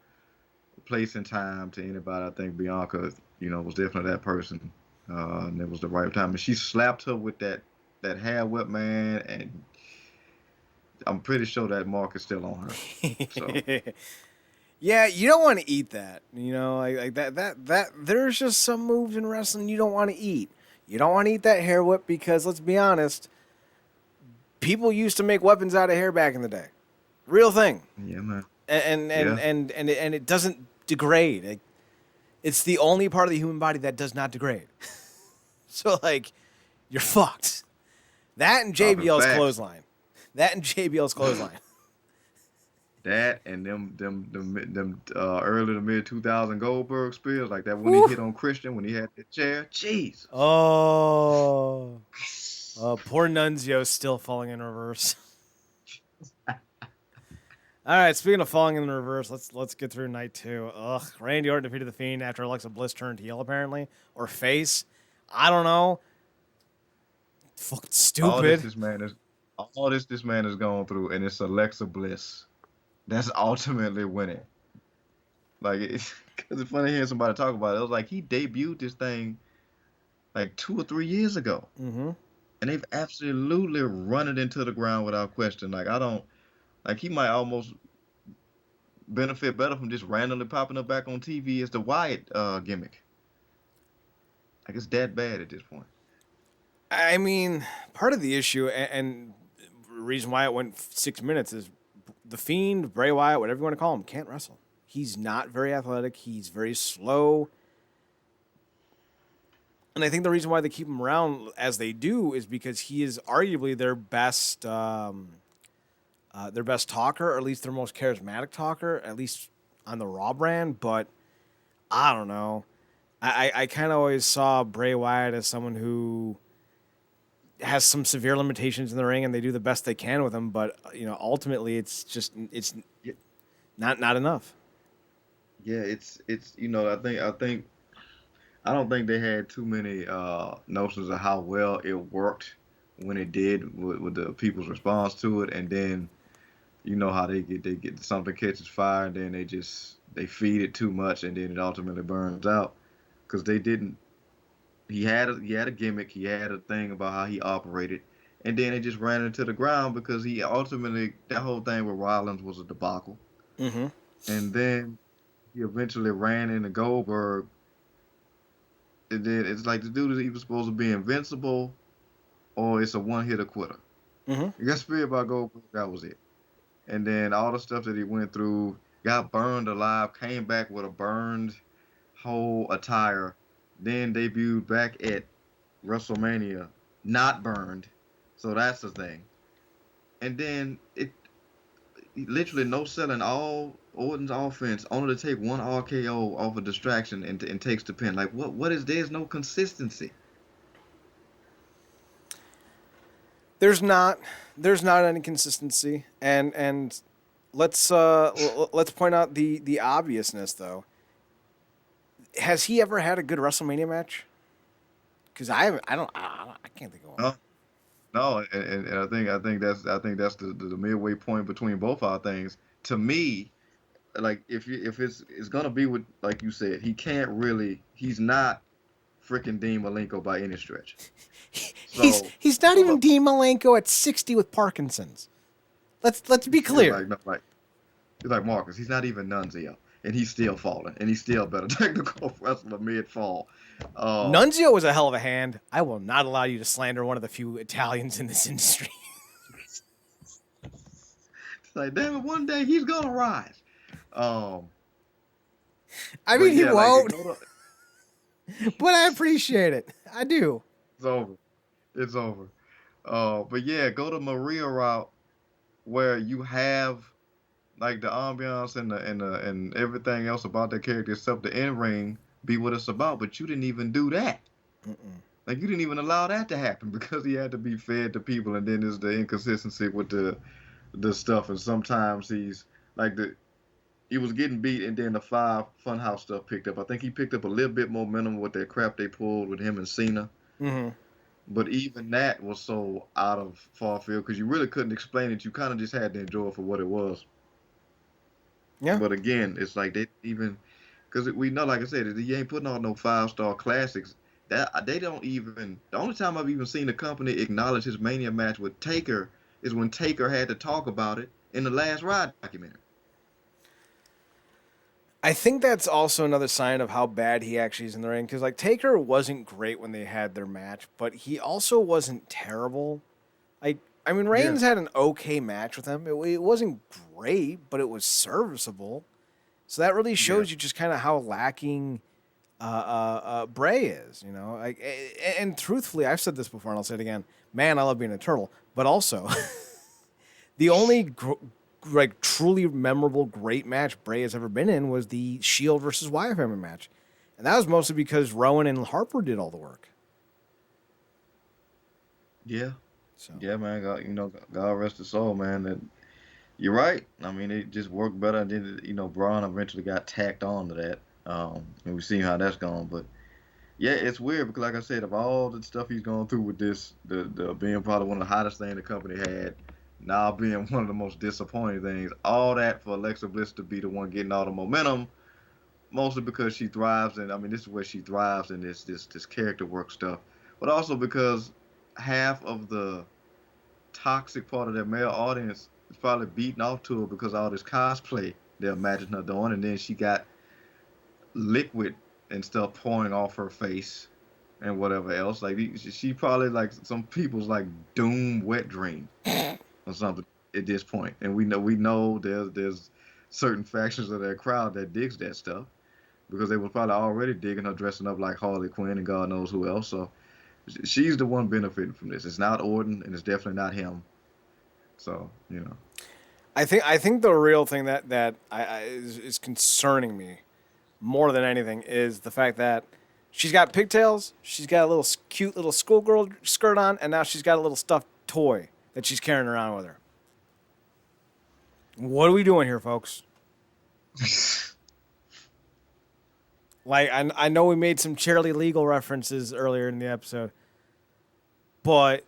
place and time to anybody, I think Bianca, was definitely that person, and it was the right time. And she slapped her with that hair whip, man, and I'm pretty sure that mark is still on her. So Yeah, you don't want to eat that. You know, like that. There's just some moves in wrestling you don't want to eat. You don't want to eat that hair whip because let's be honest, people used to make weapons out of hair back in the day. Real thing. yeah, man, And yeah, and it doesn't degrade. It's the only part of the human body that does not degrade. So, like, you're fucked. That and Dropping JBL's facts. clothesline. That and JBL's clothesline. That and them early to mid 2000 Goldberg spears, like that when he Woo. hit on Christian when he had the chair. Jesus. Oh. Poor Nunzio's still falling in reverse. All right, speaking of falling in reverse, let's get through night 2. Ugh, Randy Orton defeated The Fiend after Alexa Bliss turned heel, apparently. Or face. I don't know. Fucking All stupid. this man is going through, and it's Alexa Bliss that's ultimately winning. Like, because it's funny hearing somebody talk about it. It was like he debuted this thing like 2 or 3 years ago, Mm-hmm. and they've absolutely run it into the ground without question. Like, I don't like he might almost benefit better from just randomly popping up back on TV as the Wyatt gimmick. Like, it's that bad at this point. I mean, part of the issue and reason why it went 6 minutes is The Fiend, Bray Wyatt, whatever you want to call him, can't wrestle. He's not very athletic. He's very slow. And I think the reason why they keep him around as they do is because he is arguably their best talker, or at least their most charismatic talker, at least on the Raw brand. But I don't know. I kind of always saw Bray Wyatt as someone who has some severe limitations in the ring, and they do the best they can with him. But ultimately, it's Yeah, not enough. yeah, it's I don't think they had too many notions of how well it worked when it did with the people's response to it, and then you know how they get something catches fire, and then they feed it too much, and then it ultimately burns out because they didn't. He had a gimmick, he had a thing about how he operated, and then it just ran into the ground because he ultimately that whole thing with Rollins was a debacle, Mm-hmm. and then he eventually ran into Goldberg. And then it's like the dude is either supposed to be invincible or it's a one hitter quitter. Mm-hmm. You got spirit about Goldberg, that was it. And then all the stuff that he went through, got burned alive, came back with a burned whole attire, then debuted back at WrestleMania, not burned. So that's the thing. And then it literally no selling all Orton's offense, only to take one RKO off a distraction and takes the pin. Like what is there's no consistency. There's not any consistency, and let's point out the obviousness though. Has he ever had a good WrestleMania match? Because I can't think of one. No, no, and I think that's the midway point between both our things. To me, like if it's gonna be with like you said, he's not freaking Dean Malenko by any stretch. He's So he's not go even to Dean Malenko at 60 with Parkinson's. Let's be it's clear. like no, like it's like Marcus, he's not even Nunzio, and he's still falling, and he's still better technical wrestler mid fall. Um, Nunzio was a hell of a hand. I will not allow you to slander one of the few Italians in this industry. it's like damn it, one day he's gonna rise. Um, I but mean, he yeah, like won't, but I appreciate it. I do. it's over. It's over. But yeah, go to Maria route where you have like the ambiance and everything else about the character except the in ring be what it's about. But you didn't even do that. Mm-mm. Like you didn't even allow that to happen because he had to be fed to people, and then there's the inconsistency with the stuff. And sometimes he's like he was getting beat, and then the five Funhouse stuff picked up. I think he picked up a little bit momentum with that crap they pulled with him and Cena. Mm-hmm. But even that was so out of far field because you really couldn't explain it. You kind of just had to enjoy it for what it was. Yeah. But again, it's like they even because we know, like I said, he ain't putting on no 5-star classics. That they don't even. The only time I've even seen the company acknowledge his Mania match with Taker is when Taker had to talk about it in the last Ride documentary. I think that's also another sign of how bad he actually is in the ring. Because like Taker wasn't great when they had their match, but he also wasn't terrible. I mean, Yeah, Reigns had an okay match with him. It wasn't great, but it was serviceable. So that really yeah, shows you just kind of how lacking Bray is. You know, like, and truthfully, I've said this before, and I'll say it again. Man, I love being a turtle, but also the only like truly memorable great match Bray has ever been in was the Shield versus Wyatt family match, and that was mostly because Rowan and Harper did all the work. Yeah. So Yeah, man. God rest his soul, man. That you're right. I mean, it just worked better, and then Braun eventually got tacked on to that. And we've seen how that's gone. But yeah, it's weird because, like I said, of all the stuff he's gone through with this, the being probably one of the hottest things the company had, now being one of the most disappointing things, all that for Alexa Bliss to be the one getting all the momentum, mostly because she thrives, and I mean, this is where she thrives in this character work stuff, but also because half of the toxic part of their male audience is probably beating off to her because of all this cosplay they imagine her doing, and then she got liquid and stuff pouring off her face and whatever else. Like she probably like some people's like doom wet dream or something at this point. And we know there's certain factions of that crowd that digs that stuff because they were probably already digging her dressing up like Harley Quinn and God knows who else. So she's the one benefiting from this. It's not Orton and it's definitely not him. So I think the real thing that is concerning me more than anything is the fact that she's got pigtails, she's got a little cute little schoolgirl skirt on, and now she's got a little stuffed toy that she's carrying around with her. What are we doing here, folks? Like, I know we made some Charlie legal references earlier in the episode, but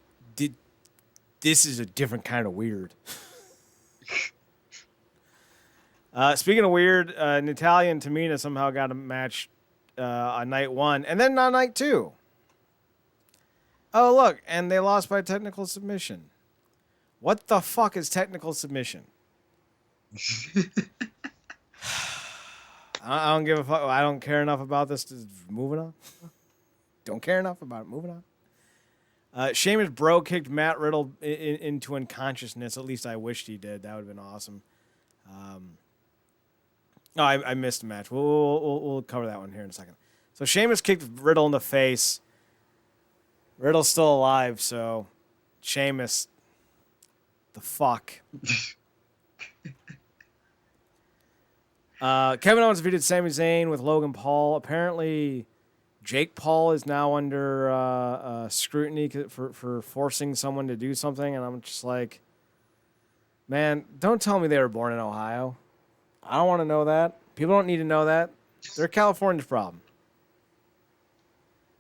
this is a different kind of weird. Speaking of weird, Natalia and Tamina somehow got a match on night one, and then on night two. Oh, look, and they lost by technical submission. What the fuck is technical submission? I don't give a fuck. I don't care enough about this. Moving on. Don't care enough about it. Moving on. Sheamus bro kicked Matt Riddle into unconsciousness. At least I wished he did. That would have been awesome. No, I missed a match. We'll cover that one here in a second. So Sheamus kicked Riddle in the face. Riddle's still alive, so Sheamus, the fuck. Kevin Owens defeated Sami Zayn with Logan Paul. Apparently, Jake Paul is now under scrutiny for forcing someone to do something, and I'm just like, man, don't tell me they were born in Ohio. I don't want to know that. People don't need to know that. They're California's problem.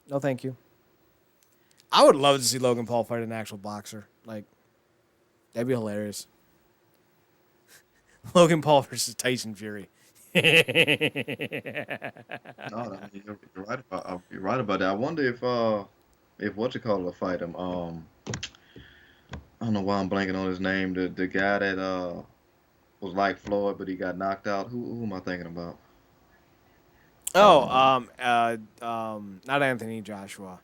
No, thank you. I would love to see Logan Paul fight an actual boxer. Like, that'd be hilarious. Logan Paul versus Tyson Fury. No, I mean, you're right about that. I wonder if what you call it fight him. I don't know why I'm blanking on his name. The guy that was like Floyd, but he got knocked out. Who am I thinking about? Not Anthony Joshua.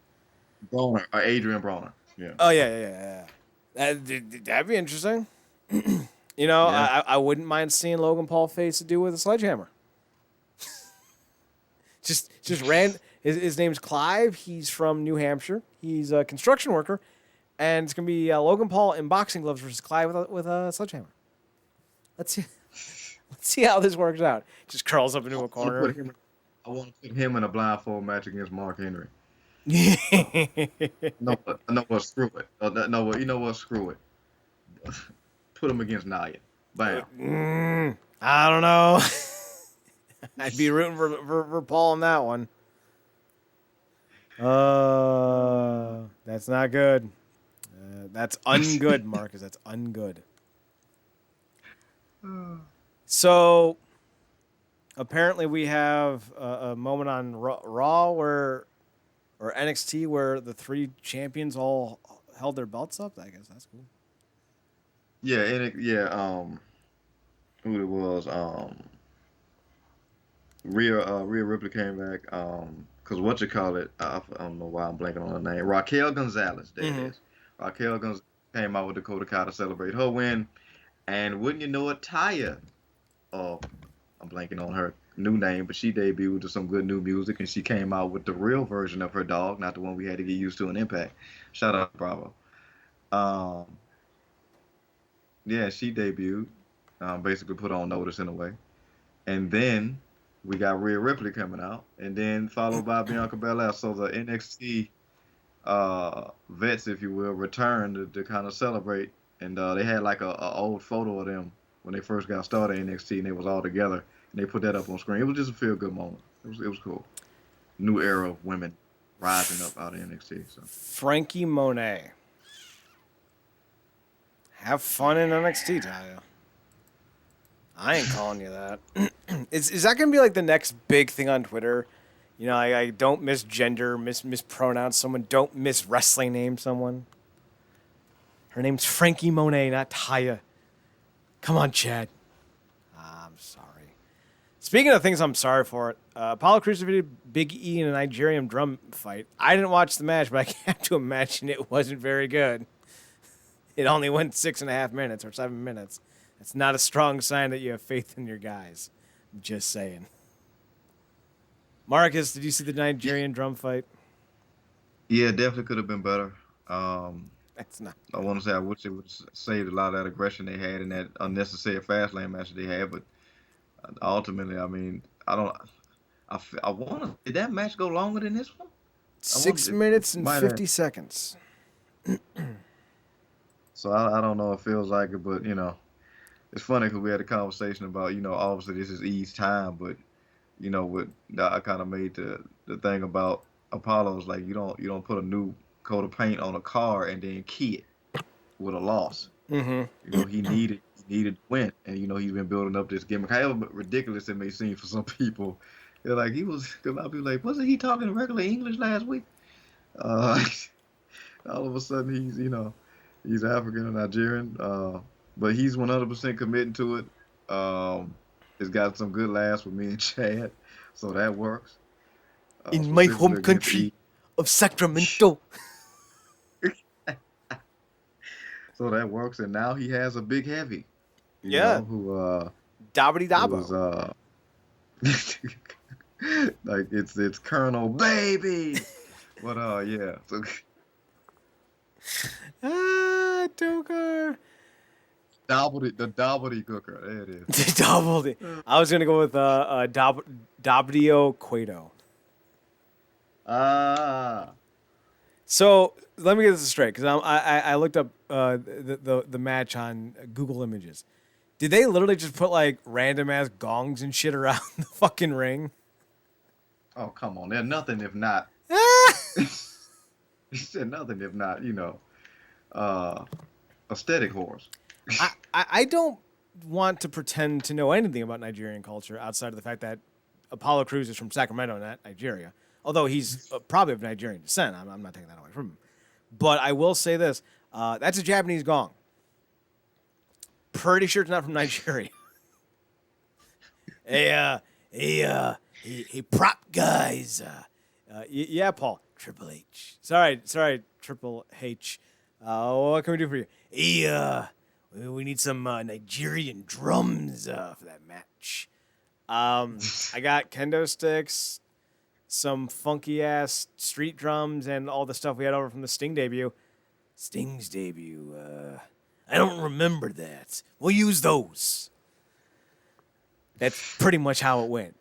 Broner, Adrian Broner. Yeah. Oh yeah. That'd be interesting. You know, Yeah. I wouldn't mind seeing Logan Paul face a dude with a sledgehammer. just his name's Clive. He's from New Hampshire. He's a construction worker, and it's gonna be Logan Paul in boxing gloves versus Clive with a sledgehammer. Let's see how this works out. Just curls up into a corner. I want to put him in a blindfold match against Mark Henry. No, screw it. You know what? Screw it. Put him against Nia. Bam. I don't know. I'd be rooting for Paul on that one. That's not good. That's ungood, Marcus. That's ungood. So, apparently we have a moment on Raw or NXT where the three champions all held their belts up. I guess that's cool. Yeah, who it was? Rhea Ripley came back. Cause what you call it? I don't know why I'm blanking on her name. Raquel Gonzalez. There it is. Raquel Gonzalez came out with Dakota Kai to celebrate her win, and wouldn't you know it, Taya. I'm blanking on her new name, but she debuted to some good new music, and she came out with the real version of her dog, not the one we had to get used to in Impact. Shout out Bravo. Um, yeah, she debuted, basically put on notice in a way, and then we got Rhea Ripley coming out, and then followed by Bianca Belair. So the NXT vets, if you will, returned to kind of celebrate, and they had like a old photo of them when they first got started in NXT, and they was all together, and they put that up on screen. It was just a feel good moment. It was cool. New era of women rising up out of NXT. So Frankie Monet. Have fun in NXT, Talia. I ain't calling you that. Is that going to be like the next big thing on Twitter? You know, I don't misgender, mispronounce someone. Don't mis-wrestling name someone. Her name's Frankie Monet, not Taya. Come on, Chad. I'm sorry. Speaking of things I'm sorry for, Apollo Crews defeated Big E in a Nigerian drum fight. I didn't watch the match, but I have to imagine it wasn't very good. It only went 6.5 minutes or 7 minutes. That's not a strong sign that you have faith in your guys. I'm just saying. Marcus, did you see the Nigerian drum fight? yeah, definitely could have been better. That's not I good. want to say I wish it would have saved a lot of that aggression they had in that unnecessary fast lane match that they had, but ultimately, I mean, I don't. I want to. Did that match go longer than this one? I want 6 it minutes and might have. 50 seconds. So I don't know. It feels like it, but it's funny because we had a conversation about obviously this is E's time, but what I kind of made the thing about Apollo's like you don't put a new coat of paint on a car and then key it with a loss. Mm-hmm. He needed to win, and he's been building up this gimmick. However ridiculous it may seem for some people, they're like he was. Cause I'll be like, wasn't he talking regular English last week? Uh, all of a sudden he's African and Nigerian, but he's 100% committing to it. It's got some good laughs with me and Chad, so that works. In my home Specifically against country E. of Sacramento. So that works, and now he has a big heavy, Yeah. who Dabbity who's Dabo. like it's Colonel Baby. But yeah. So Ah, Dokar. the cooker. There it is. Doubled it. I was going to go with Dabdio Cueto. Ah, So let me get this straight, because I looked up the match on Google Images. Did they literally just put like random ass gongs and shit around the fucking ring? oh come on. They're nothing if not. He said nothing if not, uh, aesthetic horse. I don't want to pretend to know anything about Nigerian culture outside of the fact that Apollo Crews is from Sacramento, not Nigeria. Although he's probably of Nigerian descent, I'm not taking that away from him. But I will say this: that's a Japanese gong. Pretty sure it's not from Nigeria. Hey, prop guys. Yeah, Paul. Triple H. Sorry, Triple H. What can we do for you? Hey, we need some Nigerian drums for that match. I got kendo sticks, some funky ass street drums, and all the stuff we had over from the Sting debut. Sting's debut. I don't remember that. We'll use those. That's pretty much how it went.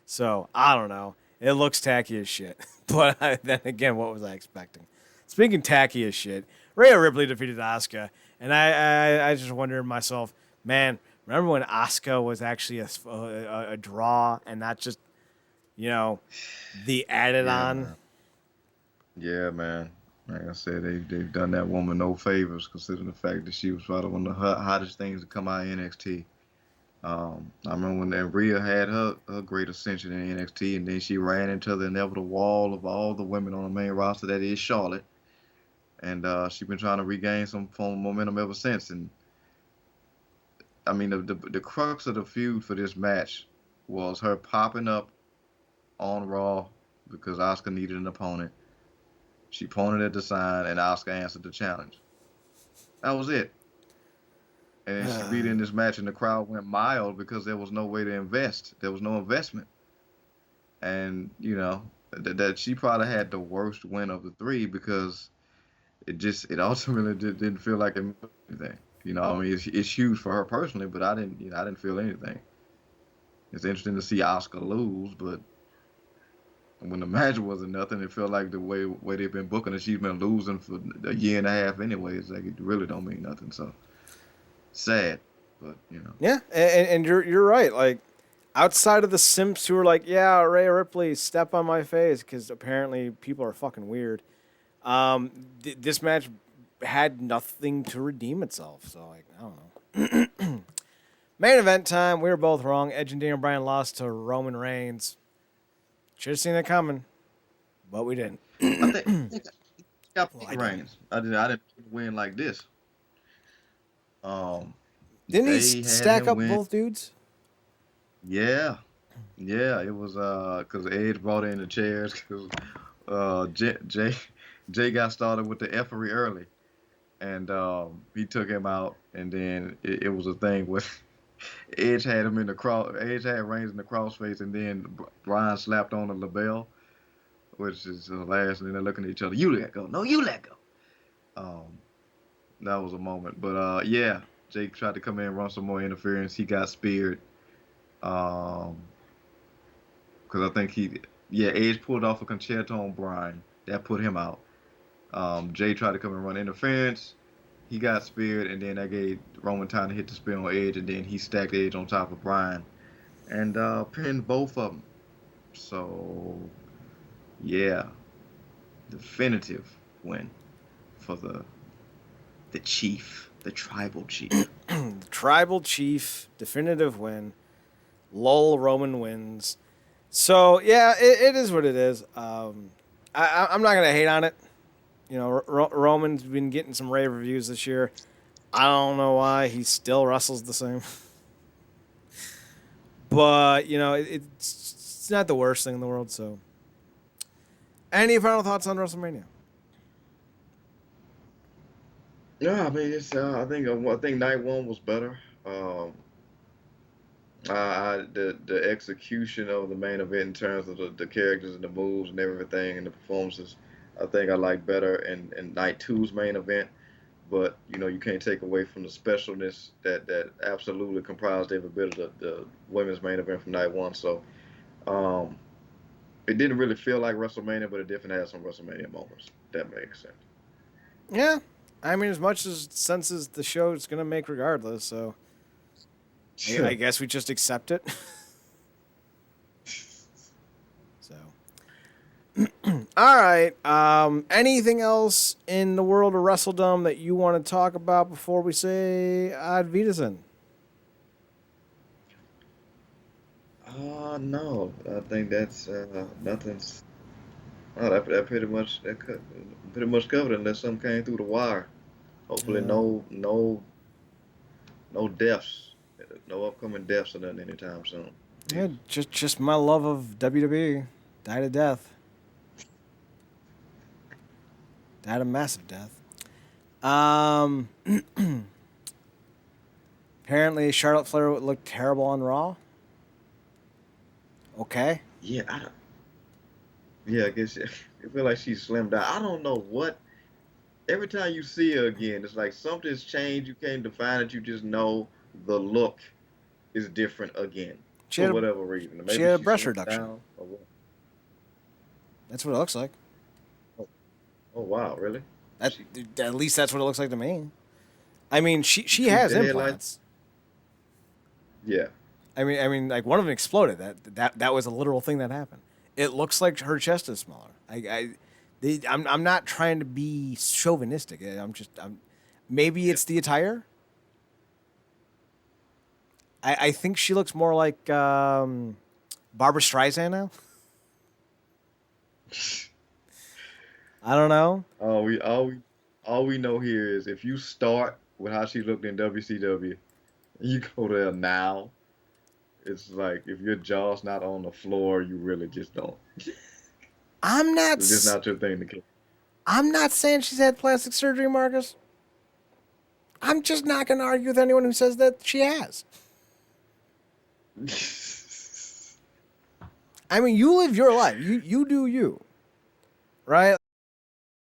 So, I don't know. It looks tacky as shit. But then again, what was I expecting? Speaking tacky as shit, Rhea Ripley defeated Asuka. And I just wondered to myself, man, remember when Asuka was actually a draw and not just, the added Yeah, on? man. Yeah, man. Like I said, they've done that woman no favors, considering the fact that she was probably one of the hottest things to come out of NXT. I remember when Rhea had her great ascension in NXT, and then she ran into the inevitable wall of all the women on the main roster that is Charlotte, and she's been trying to regain some form of momentum ever since. And I mean, the crux of the feud for this match was her popping up on Raw because Asuka needed an opponent. She pointed at the sign, and Asuka answered the challenge. That was it. And she beat her in this match, and the crowd went mild because there was no way to invest. There was no investment, and that she probably had the worst win of the three because it ultimately didn't feel like it meant anything. I mean, it's huge for her personally, but I didn't feel anything. It's interesting to see Oscar lose, but when the match wasn't nothing, it felt like the way they've been booking her, she's been losing for a year and a half anyway. It's like it really don't mean nothing. So sad, but Yeah, and you're right. Like outside of the simps who are like, yeah, Rhea Ripley, step on my face, because apparently people are fucking weird. Um, this match had nothing to redeem itself. So like, I don't know. Main event time. We were both wrong. Edge and Daniel Bryan lost to Roman Reigns. Should have seen it coming, but we didn't. I think she got Well, big I didn't. reigns. I didn't win like this. Um, Didn't he they had stack him up win. both dudes? Yeah, yeah. It was because Edge brought in the chairs because Jay got started with the effery early, and he took him out, and then it was a thing with Edge had him in the cross. Edge had Reigns in the crossface, and then Bryan slapped on the label, which is hilarious. And then they're looking at each other. You let go. No, you let go. Um, that was a moment. But yeah, Jake tried to come in and run some more interference. He got speared. Um, because I think yeah, Edge pulled off a concerto on Bryan. That put him out. Jay tried to come and run interference. He got speared, and then that gave Roman time to hit the spear on Edge, and then he stacked Edge on top of Bryan and pinned both of them. So yeah, definitive win for the chief, the tribal chief. Tribal Chief, definitive win. Lol, Roman wins. So yeah, it is what it is. I'm not gonna hate on it. You know, Roman's been getting some rave reviews this year. I don't know why he still wrestles the same, but it's not the worst thing in the world. So, any final thoughts on WrestleMania? Yeah, I mean, I think night one was better. The execution of the main event in terms of the characters and the moves and everything and the performances, I think I like better in night two's main event. But you can't take away from the specialness that absolutely comprised every bit of the women's main event from night one. So um, it didn't really feel like WrestleMania, but it definitely had some WrestleMania moments. That makes sense. Yeah, I mean, as much as sense as the show is gonna make regardless. So, I guess we just accept it. So. All right. Anything else in the world of WrestleDom that you want to talk about before we say Ad Wiedersehen? No, I think that's nothing's. Oh, that pretty much covered it unless something came through the wire. Hopefully, Yeah. no deaths, no upcoming deaths or nothing anytime soon. Yeah, Jeez. just my love of WWE. Died a death. Died a massive death. Um, apparently Charlotte Flair looked terrible on Raw. Okay. Yeah, yeah, I guess I feel like she's slimmed down. I don't know what. Every time you see her again, it's like something's changed. You can't define it. You just know the look is different again She for had a whatever reason. she Maybe had a she breast slimmed reduction. down or what? That's what it looks like. Oh, oh wow, really? That She at least that's what it looks like to me. I mean, she tweaked has the headline. implants. Yeah. I mean, like one of them exploded. That was a literal thing that happened. It looks like her chest is smaller. I'm not trying to be chauvinistic. Maybe Yeah. it's the attire. I think she looks more like Barbara Streisand now. I don't know. All we all we all we know here is if you start with how she looked in WCW, and you go there now, it's like if your jaw's not on the floor, you really just don't. I'm not. It's just not your thing to care. I'm not saying she's had plastic surgery, Marcus. I'm just not going to argue with anyone who says that she has. I mean, you live your life. You do you. Right?